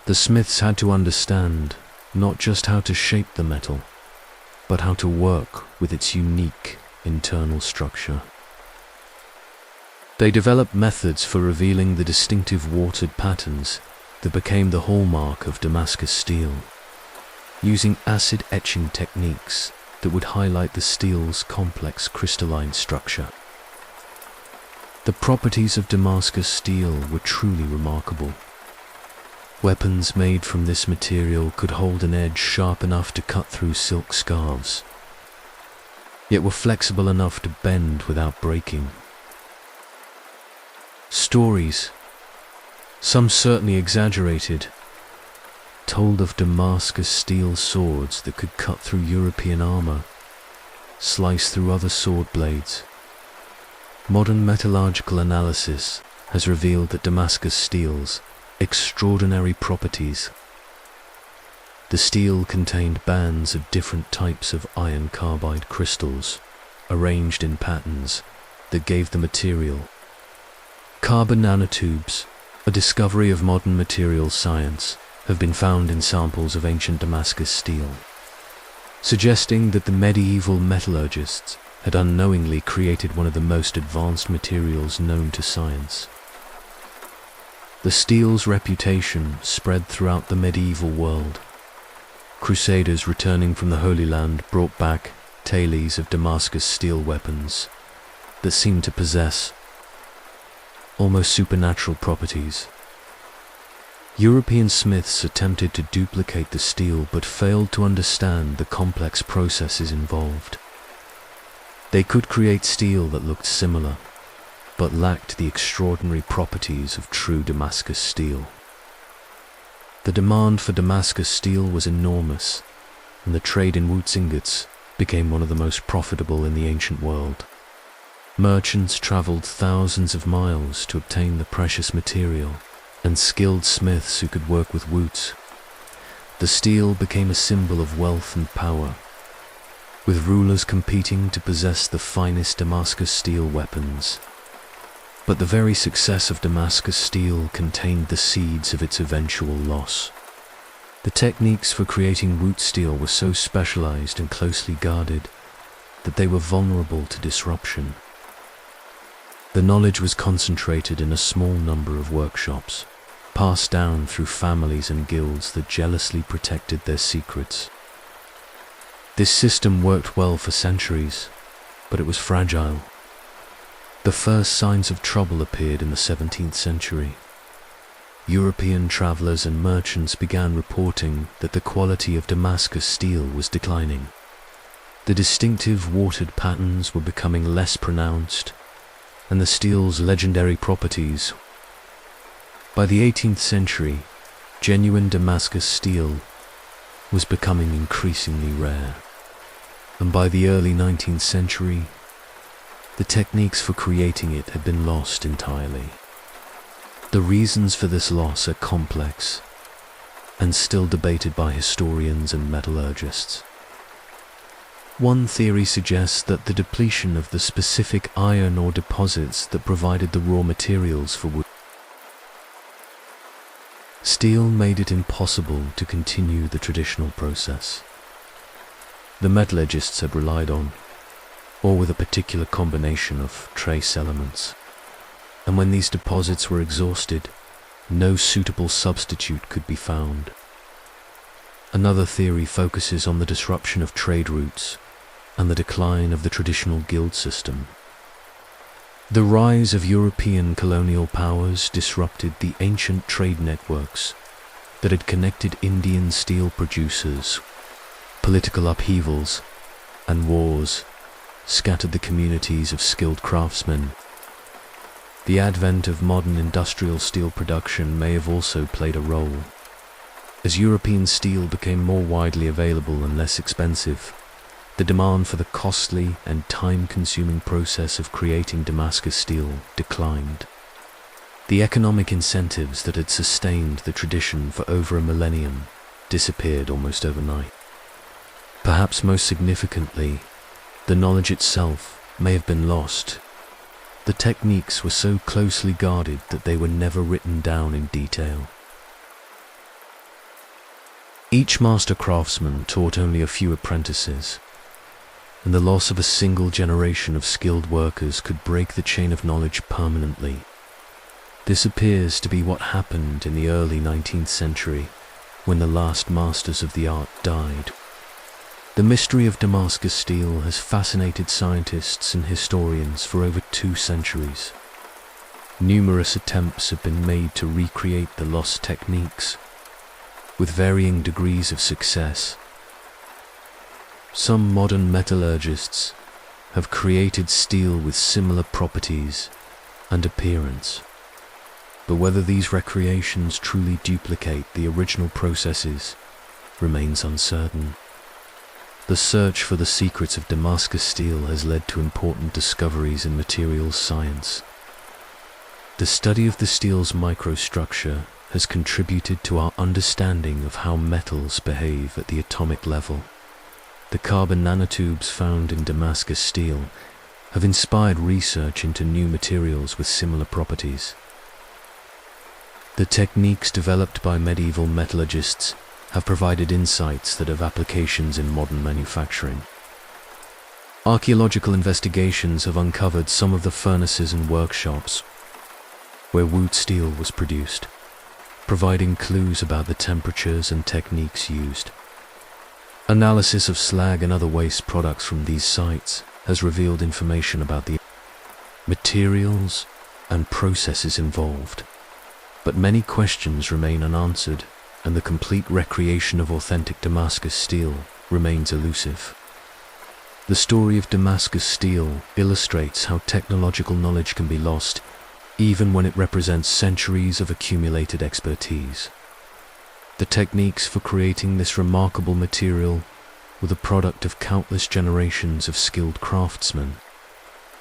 The smiths had to understand not just how to shape the metal, but how to work with its unique internal structure. They developed methods for revealing the distinctive watered patterns that became the hallmark of Damascus steel, using acid etching techniques that would highlight the steel's complex crystalline structure. The properties of Damascus steel were truly remarkable. Weapons made from this material could hold an edge sharp enough to cut through silk scarves, yet were flexible enough to bend without breaking. Stories, some certainly exaggerated, told of Damascus steel swords that could cut through European armor, slice through other sword blades. Modern metallurgical analysis has revealed that Damascus steel's extraordinary properties. The steel contained bands of different types of iron carbide crystals, arranged in patterns that gave the material. Carbon nanotubes, a discovery of modern materials science, have been found in samples of ancient Damascus steel, suggesting that the medieval metallurgists had unknowingly created one of the most advanced materials known to science. The steel's reputation spread throughout the medieval world. Crusaders returning from the Holy Land brought back tales of Damascus steel weapons that seemed to possess almost supernatural properties. European smiths attempted to duplicate the steel but failed to understand the complex processes involved. They could create steel that looked similar, but lacked the extraordinary properties of true Damascus steel. The demand for Damascus steel was enormous, and the trade in Wootz ingots became one of the most profitable in the ancient world. Merchants traveled thousands of miles to obtain the precious material, and skilled smiths who could work with Wootz. The steel became a symbol of wealth and power, with rulers competing to possess the finest Damascus steel weapons. But the very success of Damascus steel contained the seeds of its eventual loss. The techniques for creating Wootz steel were so specialized and closely guarded that they were vulnerable to disruption. The knowledge was concentrated in a small number of workshops, passed down through families and guilds that jealously protected their secrets. This system worked well for centuries, but it was fragile. The first signs of trouble appeared in the 17th century. European travelers and merchants began reporting that the quality of Damascus steel was declining. The distinctive watered patterns were becoming less pronounced, and the steel's legendary properties. By the 18th century, genuine Damascus steel was becoming increasingly rare, and by the early 19th century, the techniques for creating it had been lost entirely. The reasons for this loss are complex and still debated by historians and metallurgists. One theory suggests that the depletion of the specific iron ore deposits that provided the raw materials for wood steel made it impossible to continue the traditional process. The metallurgists had relied on, or with a particular combination of trace elements, and when these deposits were exhausted, no suitable substitute could be found. Another theory focuses on the disruption of trade routes and the decline of the traditional guild system. The rise of European colonial powers disrupted the ancient trade networks that had connected Indian steel producers. Political upheavals and wars scattered the communities of skilled craftsmen. The advent of modern industrial steel production may have also played a role. As European steel became more widely available and less expensive, the demand for the costly and time-consuming process of creating Damascus steel declined. The economic incentives that had sustained the tradition for over a millennium disappeared almost overnight. Perhaps most significantly, the knowledge itself may have been lost. The techniques were so closely guarded that they were never written down in detail. Each master craftsman taught only a few apprentices, and the loss of a single generation of skilled workers could break the chain of knowledge permanently. This appears to be what happened in the early 19th century, when the last masters of the art died. The mystery of Damascus steel has fascinated scientists and historians for over 2 centuries. Numerous attempts have been made to recreate the lost techniques, with varying degrees of success. Some modern metallurgists have created steel with similar properties and appearance, but whether these recreations truly duplicate the original processes remains uncertain. The search for the secrets of Damascus steel has led to important discoveries in materials science. The study of the steel's microstructure has contributed to our understanding of how metals behave at the atomic level. The carbon nanotubes found in Damascus steel have inspired research into new materials with similar properties. The techniques developed by medieval metallurgists have provided insights that have applications in modern manufacturing. Archaeological investigations have uncovered some of the furnaces and workshops where Wootz steel was produced, providing clues about the temperatures and techniques used. Analysis of slag and other waste products from these sites has revealed information about the materials and processes involved, but many questions remain unanswered, and the complete recreation of authentic Damascus steel remains elusive. The story of Damascus steel illustrates how technological knowledge can be lost, even when it represents centuries of accumulated expertise. The techniques for creating this remarkable material were the product of countless generations of skilled craftsmen,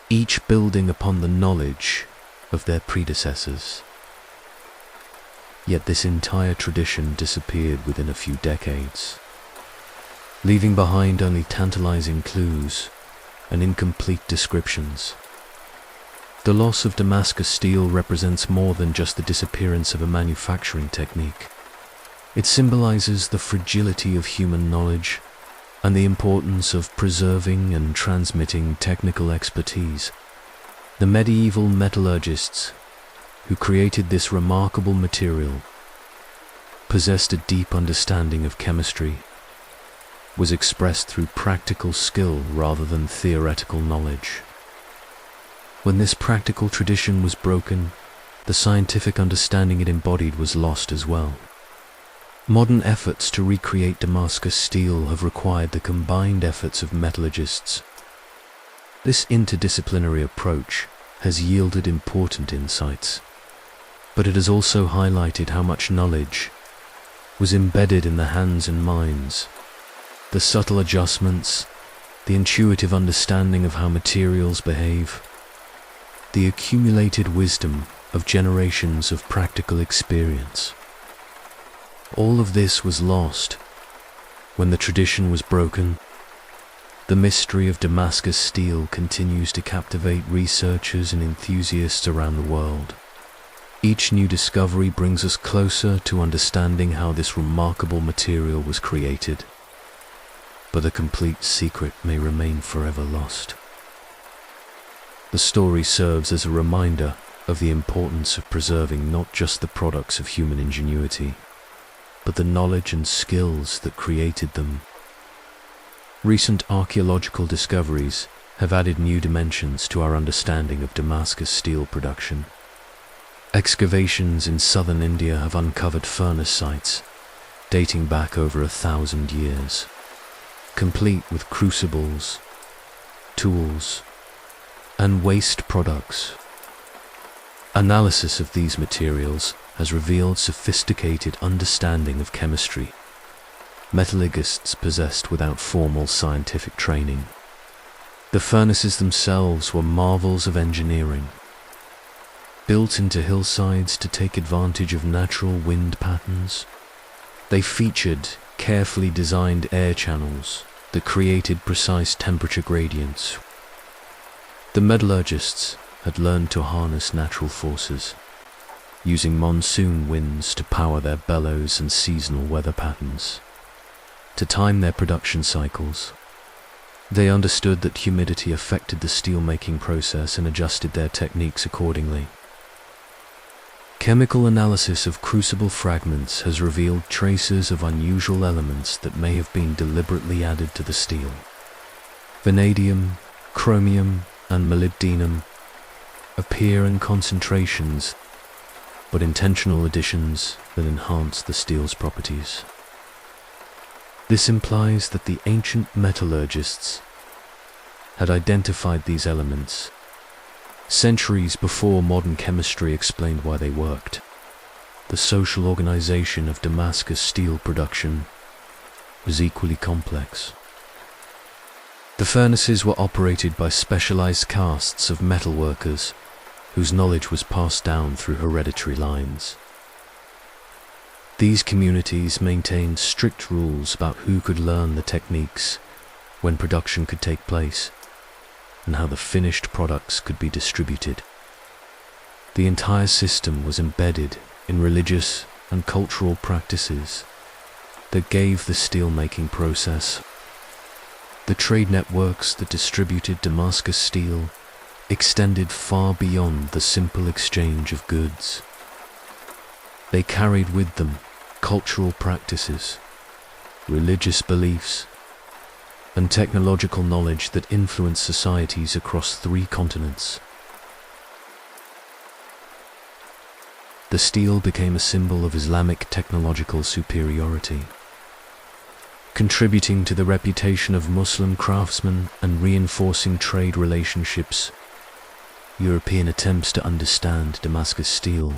each building upon the knowledge of their predecessors. Yet this entire tradition disappeared within a few decades, leaving behind only tantalizing clues and incomplete descriptions. The loss of Damascus steel represents more than just the disappearance of a manufacturing technique. It symbolizes the fragility of human knowledge and the importance of preserving and transmitting technical expertise. The medieval metallurgists who created this remarkable material possessed a deep understanding of chemistry, was expressed through practical skill rather than theoretical knowledge. When this practical tradition was broken, the scientific understanding it embodied was lost as well. Modern efforts to recreate Damascus steel have required the combined efforts of metallurgists. This interdisciplinary approach has yielded important insights, but it has also highlighted how much knowledge was embedded in the hands and minds. The subtle adjustments, the intuitive understanding of how materials behave, the accumulated wisdom of generations of practical experience. All of this was lost when the tradition was broken. The mystery of Damascus steel continues to captivate researchers and enthusiasts around the world. Each new discovery brings us closer to understanding how this remarkable material was created, but the complete secret may remain forever lost. The story serves as a reminder of the importance of preserving not just the products of human ingenuity, but the knowledge and skills that created them. Recent archaeological discoveries have added new dimensions to our understanding of Damascus steel production. Excavations in southern India have uncovered furnace sites dating back over 1,000 years, complete with crucibles, tools, and waste products. Analysis of these materials has revealed sophisticated understanding of chemistry metallurgists possessed without formal scientific training. The furnaces themselves were marvels of engineering, built into hillsides to take advantage of natural wind patterns. They featured carefully designed air channels that created precise temperature gradients. The metallurgists had learned to harness natural forces, using monsoon winds to power their bellows and seasonal weather patterns. To time their production cycles, they understood that humidity affected the steel-making process and adjusted their techniques accordingly. Chemical analysis of crucible fragments has revealed traces of unusual elements that may have been deliberately added to the steel. Vanadium, chromium, and molybdenum appear in concentrations, but intentional additions that enhance the steel's properties. This implies that the ancient metallurgists had identified these elements centuries before modern chemistry explained why they worked. The social organization of Damascus steel production was equally complex. The furnaces were operated by specialized castes of metal workers whose knowledge was passed down through hereditary lines. These communities maintained strict rules about who could learn the techniques, when production could take place, and how the finished products could be distributed. The entire system was embedded in religious and cultural practices that gave the steel-making process. The trade networks that distributed Damascus steel extended far beyond the simple exchange of goods. They carried with them cultural practices, religious beliefs, and technological knowledge that influenced societies across 3 continents. The steel became a symbol of Islamic technological superiority. contributing to the reputation of Muslim craftsmen and reinforcing trade relationships. European attempts to understand Damascus steel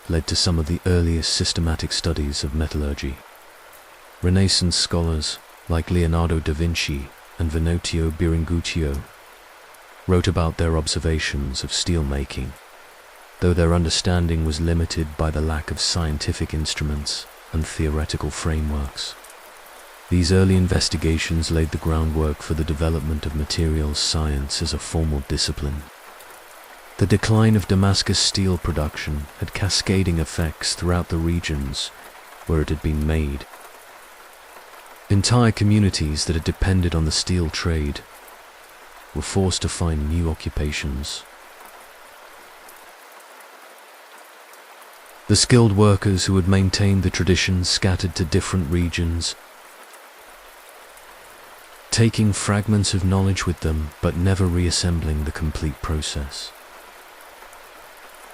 led to some of the earliest systematic studies of metallurgy. Renaissance scholars like Leonardo da Vinci and Vannocchio Biringuccio wrote about their observations of steel making, though their understanding was limited by the lack of scientific instruments and theoretical frameworks. These early investigations laid the groundwork for the development of materials science as a formal discipline. The decline of Damascus steel production had cascading effects throughout the regions where it had been made. Entire communities that had depended on the steel trade were forced to find new occupations. The skilled workers who had maintained the tradition scattered to different regions, taking fragments of knowledge with them but never reassembling the complete process.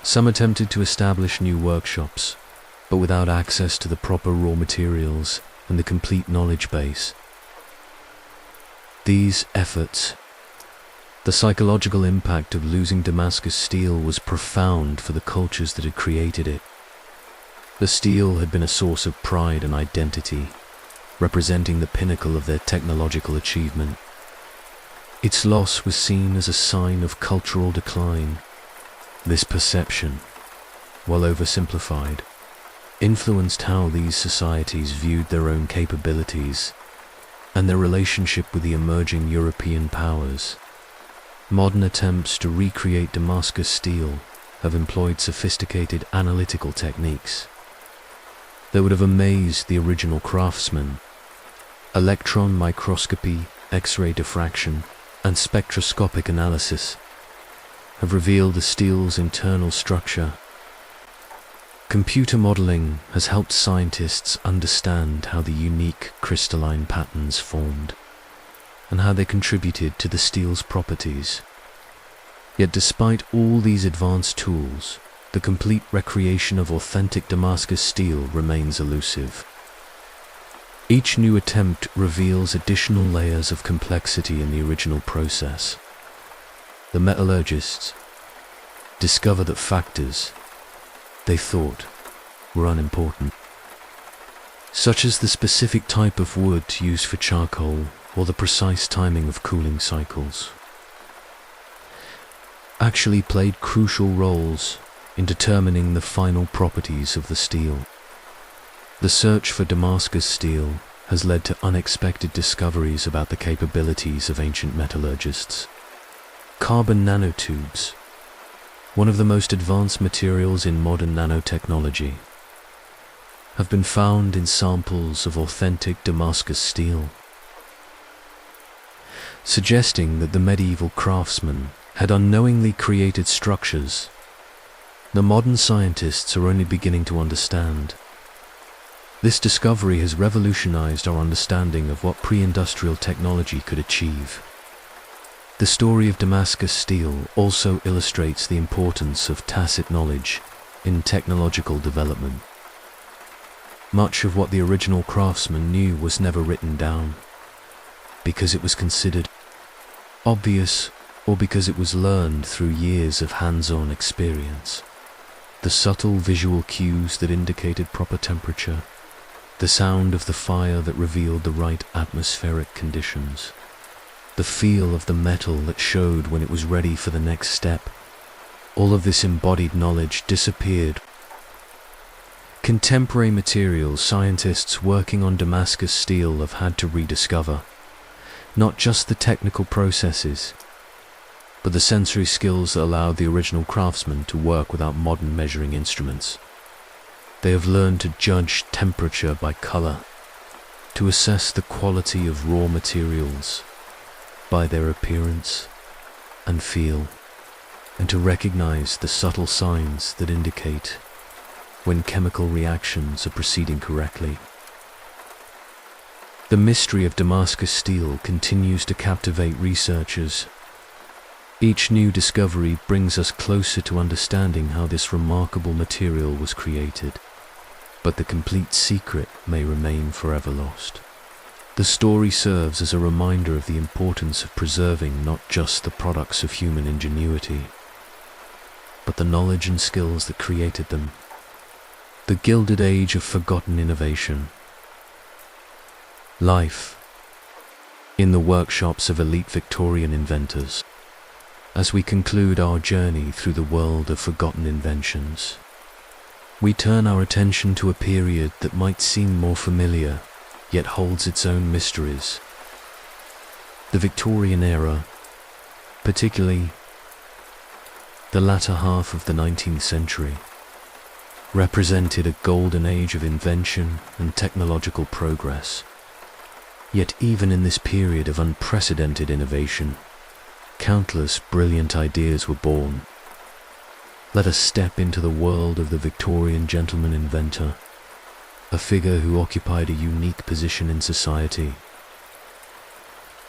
Some attempted to establish new workshops, but without access to the proper raw materials and the complete knowledge base. These efforts, the psychological impact of losing Damascus steel was profound for the cultures that had created it. The steel had been a source of pride and identity, representing the pinnacle of their technological achievement. Its loss was seen as a sign of cultural decline. This perception, while oversimplified, influenced how these societies viewed their own capabilities and their relationship with the emerging European powers. Modern attempts to recreate Damascus steel have employed sophisticated analytical techniques that would have amazed the original craftsmen. Electron microscopy, X-ray diffraction, and spectroscopic analysis have revealed the steel's internal structure. Computer modeling has helped scientists understand how the unique crystalline patterns formed and how they contributed to the steel's properties. Yet despite all these advanced tools, the complete recreation of authentic Damascus steel remains elusive. Each new attempt reveals additional layers of complexity in the original process. The metallurgists discover that factors they thought were unimportant, such as the specific type of wood used for charcoal or the precise timing of cooling cycles, actually played crucial roles in determining the final properties of the steel. The search for Damascus steel has led to unexpected discoveries about the capabilities of ancient metallurgists. Carbon nanotubes, one of the most advanced materials in modern nanotechnology, have been found in samples of authentic Damascus steel, suggesting that the medieval craftsmen had unknowingly created structures the modern scientists are only beginning to understand. This discovery has revolutionized our understanding of what pre-industrial technology could achieve. The story of Damascus steel also illustrates the importance of tacit knowledge in technological development. Much of what the original craftsmen knew was never written down, because it was considered obvious or because it was learned through years of hands-on experience. The subtle visual cues that indicated proper temperature, the sound of the fire that revealed the right atmospheric conditions, the feel of the metal that showed when it was ready for the next step, all of this embodied knowledge disappeared. Contemporary materials scientists working on Damascus steel have had to rediscover, not just the technical processes, but the sensory skills that allowed the original craftsmen to work without modern measuring instruments. They have learned to judge temperature by color, to assess the quality of raw materials by their appearance and feel, and to recognize the subtle signs that indicate when chemical reactions are proceeding correctly. The mystery of Damascus steel continues to captivate researchers. Each new discovery brings us closer to understanding how this remarkable material was created, but the complete secret may remain forever lost. The story serves as a reminder of the importance of preserving not just the products of human ingenuity, but the knowledge and skills that created them. The Gilded Age of Forgotten Innovation. Life in the workshops of elite Victorian inventors. As we conclude our journey through the world of forgotten inventions, we turn our attention to a period that might seem more familiar, yet holds its own mysteries. The Victorian era, particularly the latter half of the 19th century, represented a golden age of invention and technological progress. Yet even in this period of unprecedented innovation, countless brilliant ideas were born. Let us step into the world of the Victorian gentleman inventor, a figure who occupied a unique position in society.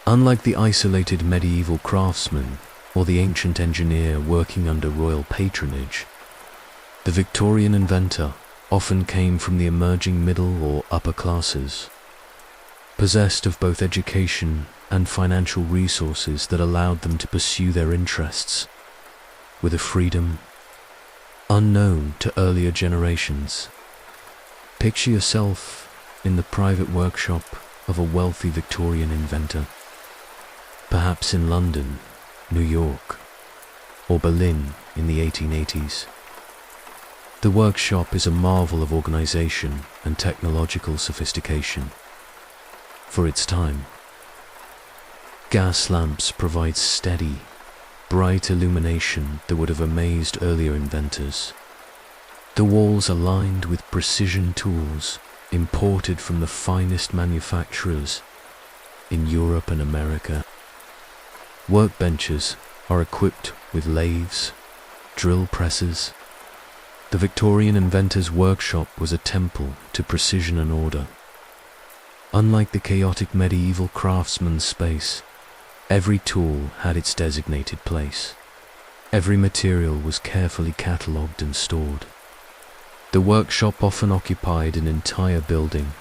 Unlike the isolated medieval craftsman or the ancient engineer working under royal patronage, the Victorian inventor often came from the emerging middle or upper classes, possessed of both education and financial resources that allowed them to pursue their interests with a freedom unknown to earlier generations. Picture yourself in the private workshop of a wealthy Victorian inventor, perhaps in London, New York, or Berlin in the 1880s. The workshop is a marvel of organization and technological sophistication. For its time, gas lamps provide steady, bright illumination that would have amazed earlier inventors. The walls are lined with precision tools imported from the finest manufacturers in Europe and America. Workbenches are equipped with lathes, drill presses. The Victorian inventor's workshop was a temple to precision and order. Unlike the chaotic medieval craftsman's space, every tool had its designated place. Every material was carefully catalogued and stored. The workshop often occupied an entire building,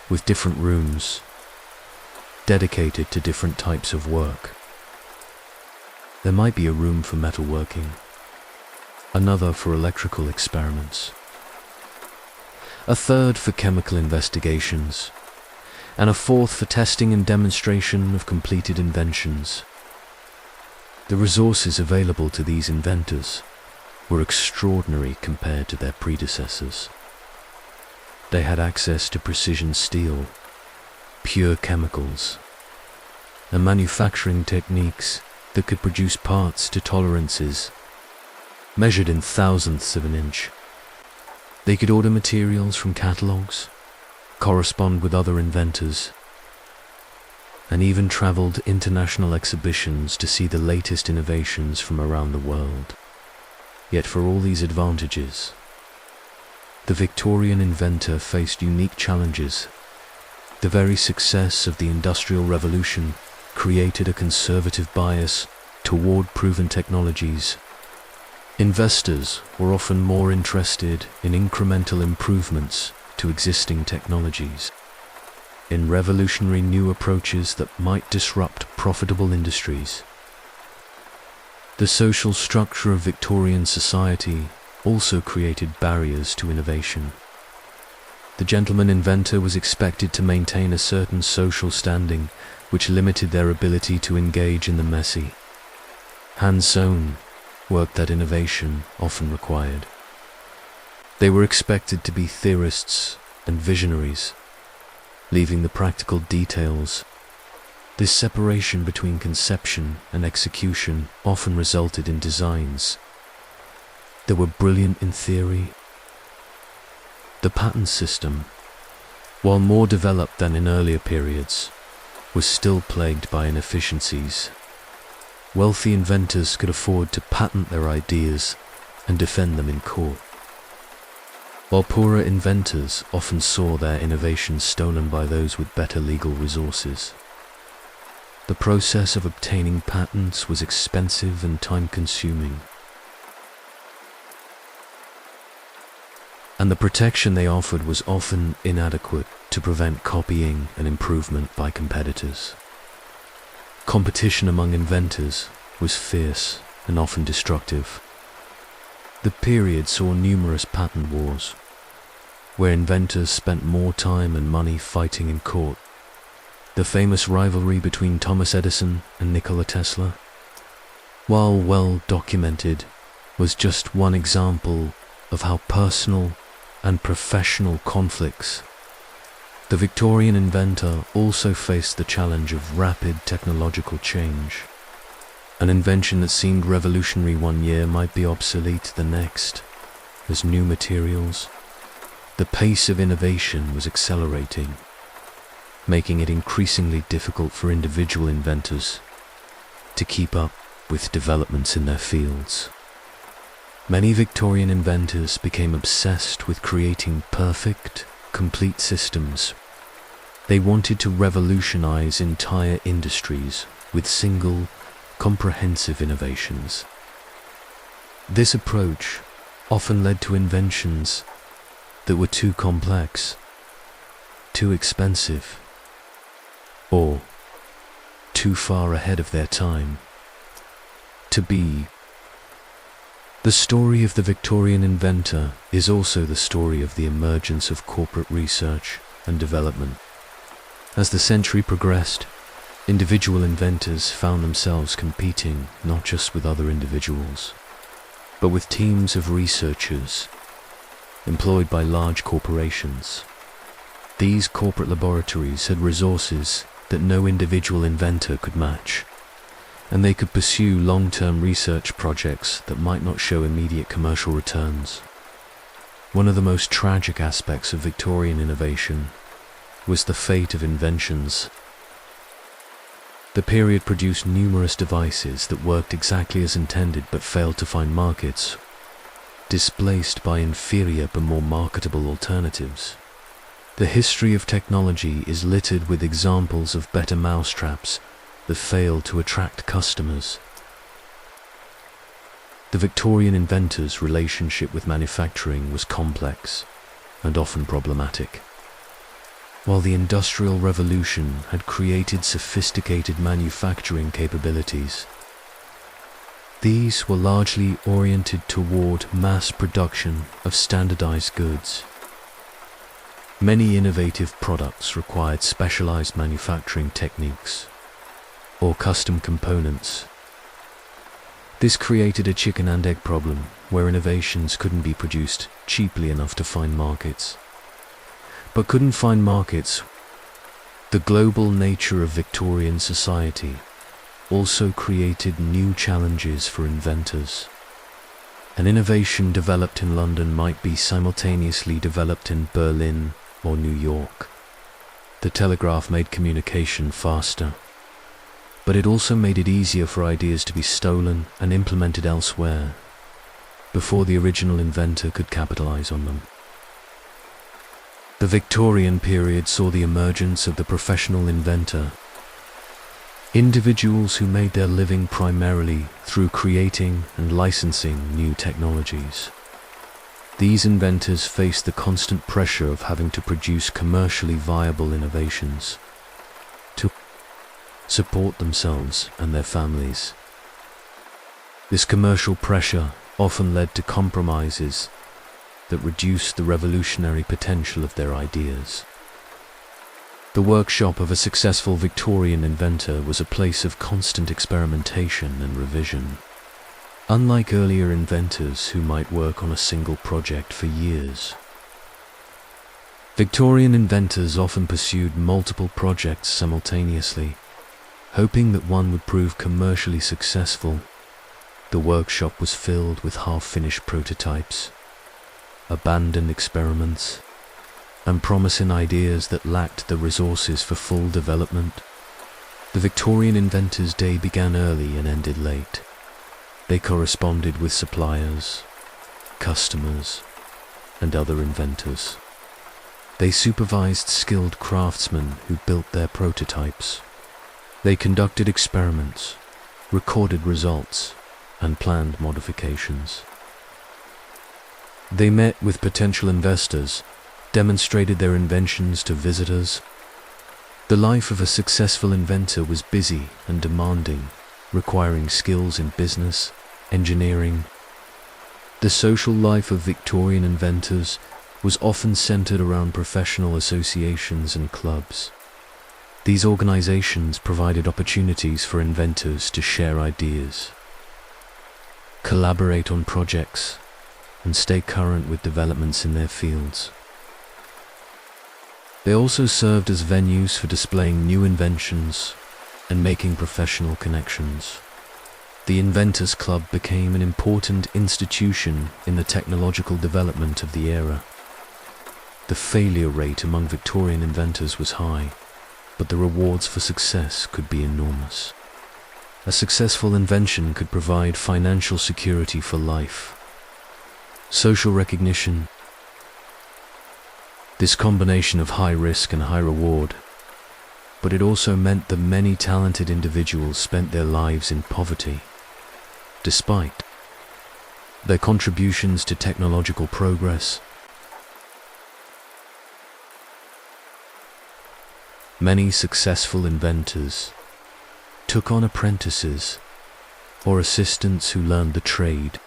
with different rooms dedicated to different types of work. There might be a room for metalworking, another for electrical experiments, a third for chemical investigations, and a fourth for testing and demonstration of completed inventions. The resources available to these inventors were extraordinary compared to their predecessors. They had access to precision steel, pure chemicals, and manufacturing techniques that could produce parts to tolerances measured in thousandths of an inch. They could order materials from catalogues, correspond with other inventors, and even traveled to international exhibitions to see the latest innovations from around the world. Yet for all these advantages, the Victorian inventor faced unique challenges. The very success of the Industrial Revolution created a conservative bias toward proven technologies. Investors were often more interested in incremental improvements to existing technologies, in revolutionary new approaches that might disrupt profitable industries. The social structure of Victorian society also created barriers to innovation. The gentleman inventor was expected to maintain a certain social standing, which limited their ability to engage in the messy, hand-sewn work that innovation often required. They were expected to be theorists and visionaries, leaving the practical details. This separation between conception and execution often resulted in designs that were brilliant in theory. The patent system, while more developed than in earlier periods, was still plagued by inefficiencies. Wealthy inventors could afford to patent their ideas and defend them in court, while poorer inventors often saw their innovations stolen by those with better legal resources. The process of obtaining patents was expensive and time-consuming, and the protection they offered was often inadequate to prevent copying and improvement by competitors. Competition among inventors was fierce and often destructive. The period saw numerous patent wars, where inventors spent more time and money fighting in court. The famous rivalry between Thomas Edison and Nikola Tesla, while well documented, was just one example of how personal and professional conflicts. The Victorian inventor also faced the challenge of rapid technological change. An invention that seemed revolutionary one year might be obsolete the next, as new materials. The pace of innovation was accelerating, making it increasingly difficult for individual inventors to keep up with developments in their fields. Many Victorian inventors became obsessed with creating perfect, complete systems. They wanted to revolutionize entire industries with single, comprehensive innovations. This approach often led to inventions that were too complex, too expensive, or too far ahead of their time to be. The story of the Victorian inventor is also the story of the emergence of corporate research and development. As the century progressed, individual inventors found themselves competing not just with other individuals, but with teams of researchers employed by large corporations. These corporate laboratories had resources that no individual inventor could match, and they could pursue long-term research projects that might not show immediate commercial returns. One of the most tragic aspects of Victorian innovation was the fate of inventions. The period produced numerous devices that worked exactly as intended but failed to find markets, displaced by inferior but more marketable alternatives. The history of technology is littered with examples of better mousetraps that failed to attract customers. The Victorian inventor's relationship with manufacturing was complex and often problematic. While the Industrial Revolution had created sophisticated manufacturing capabilities, these were largely oriented toward mass production of standardized goods. Many innovative products required specialized manufacturing techniques or custom components. This created a chicken and egg problem where innovations couldn't be produced cheaply enough to find markets. But couldn't find markets. The global nature of Victorian society also created new challenges for inventors. An innovation developed in London might be simultaneously developed in Berlin or New York. The telegraph made communication faster, but it also made it easier for ideas to be stolen and implemented elsewhere before the original inventor could capitalize on them. The Victorian period saw the emergence of the professional inventor, individuals who made their living primarily through creating and licensing new technologies. These inventors faced the constant pressure of having to produce commercially viable innovations to support themselves and their families. This commercial pressure often led to compromises that reduced the revolutionary potential of their ideas. The workshop of a successful Victorian inventor was a place of constant experimentation and revision. Unlike earlier inventors who might work on a single project for years, Victorian inventors often pursued multiple projects simultaneously, hoping that one would prove commercially successful. The workshop was filled with half-finished prototypes, abandoned experiments, and promising ideas that lacked the resources for full development. The Victorian inventor's day began early and ended late. They corresponded with suppliers, customers, and other inventors. They supervised skilled craftsmen who built their prototypes. They conducted experiments, recorded results, and planned modifications. They met with potential investors, demonstrated their inventions to visitors. The life of a successful inventor was busy and demanding, requiring skills in business, engineering. The social life of Victorian inventors was often centered around professional associations and clubs. These organizations provided opportunities for inventors to share ideas, collaborate on projects, and stay current with developments in their fields. They also served as venues for displaying new inventions and making professional connections. The Inventors Club became an important institution in the technological development of the era. The failure rate among Victorian inventors was high, but the rewards for success could be enormous. A successful invention could provide financial security for life, social recognition. This combination of high risk and high reward, but it also meant that many talented individuals spent their lives in poverty, despite their contributions to technological progress. Many successful inventors took on apprentices or assistants who learned the trade.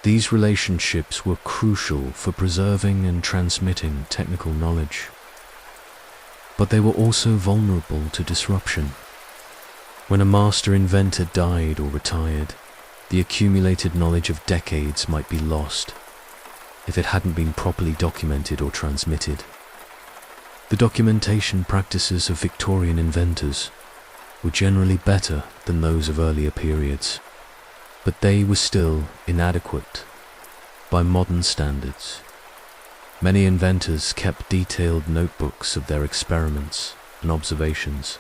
These relationships were crucial for preserving and transmitting technical knowledge, but they were also vulnerable to disruption. When a master inventor died or retired, the accumulated knowledge of decades might be lost if it hadn't been properly documented or transmitted. The documentation practices of Victorian inventors were generally better than those of earlier periods, but they were still inadequate by modern standards. Many inventors kept detailed notebooks of their experiments and observations,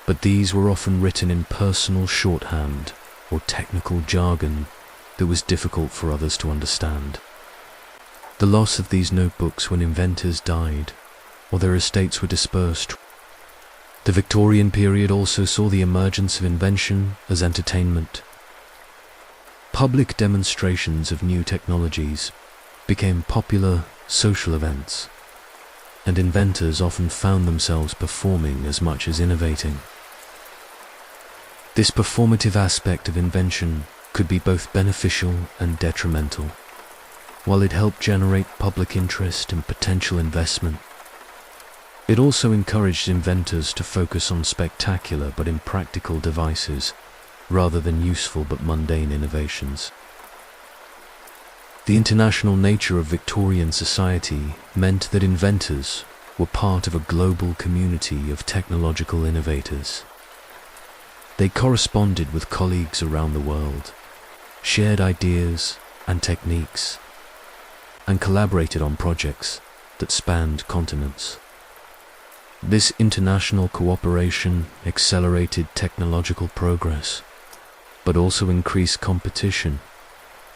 but these were often written in personal shorthand or technical jargon that was difficult for others to understand. The loss of these notebooks when inventors died or their estates were dispersed. The Victorian period also saw the emergence of invention as entertainment. Public demonstrations of new technologies became popular social events, and inventors often found themselves performing as much as innovating. This performative aspect of invention could be both beneficial and detrimental. While it helped generate public interest and potential investment, it also encouraged inventors to focus on spectacular but impractical devices rather than useful but mundane innovations. The international nature of Victorian society meant that inventors were part of a global community of technological innovators. They corresponded with colleagues around the world, shared ideas and techniques, and collaborated on projects that spanned continents. This international cooperation accelerated technological progress, but also increased competition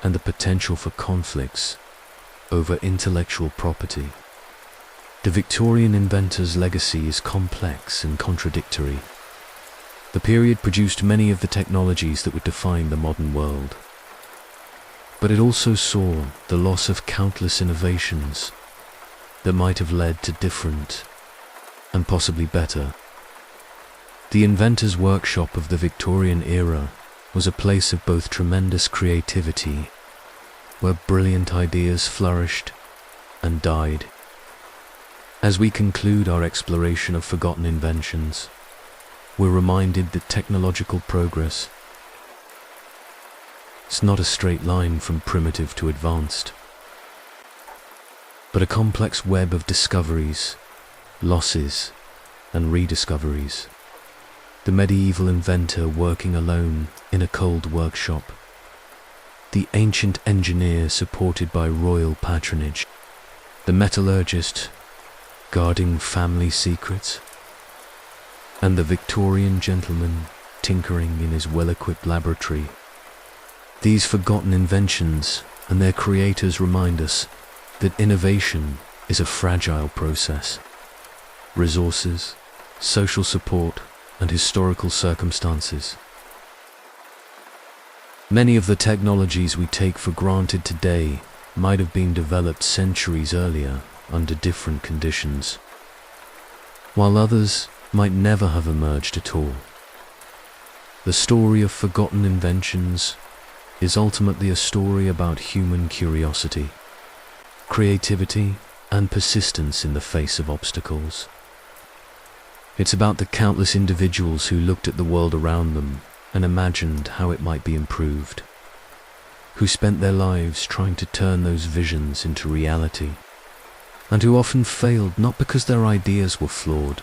and the potential for conflicts over intellectual property. The Victorian inventor's legacy is complex and contradictory. The period produced many of the technologies that would define the modern world, but it also saw the loss of countless innovations that might have led to different and possibly better. The inventor's workshop of the Victorian era was a place of both tremendous creativity, where brilliant ideas flourished and died. As we conclude our exploration of forgotten inventions, we're reminded that technological progress is not a straight line from primitive to advanced, but a complex web of discoveries, losses, and rediscoveries. The medieval inventor working alone in a cold workshop, the ancient engineer supported by royal patronage, the metallurgist guarding family secrets, and the Victorian gentleman tinkering in his well-equipped laboratory. These forgotten inventions and their creators remind us that innovation is a fragile process. Resources, social support, and historical circumstances. Many of the technologies we take for granted today might have been developed centuries earlier under different conditions, while others might never have emerged at all. The story of forgotten inventions is ultimately a story about human curiosity, creativity, and persistence in the face of obstacles. It's about the countless individuals who looked at the world around them and imagined how it might be improved, who spent their lives trying to turn those visions into reality, and who often failed not because their ideas were flawed,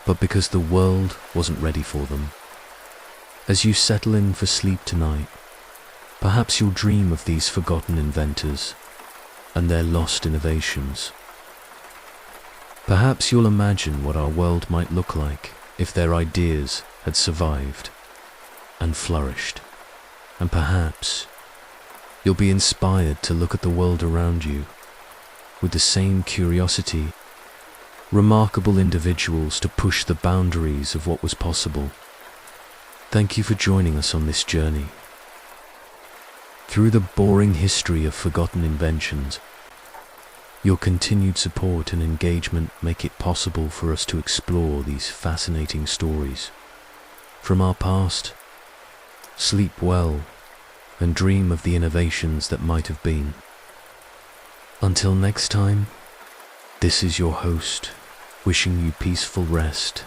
but because the world wasn't ready for them. As you settle in for sleep tonight, perhaps you'll dream of these forgotten inventors and their lost innovations. Perhaps you'll imagine what our world might look like if their ideas had survived and flourished. And perhaps you'll be inspired to look at the world around you with the same curiosity, remarkable individuals to push the boundaries of what was possible. Thank you for joining us on this journey through the boring history of forgotten inventions. Your continued support and engagement make it possible for us to explore these fascinating stories from our past. Sleep well and dream of the innovations that might have been. Until next time, this is your host, wishing you peaceful rest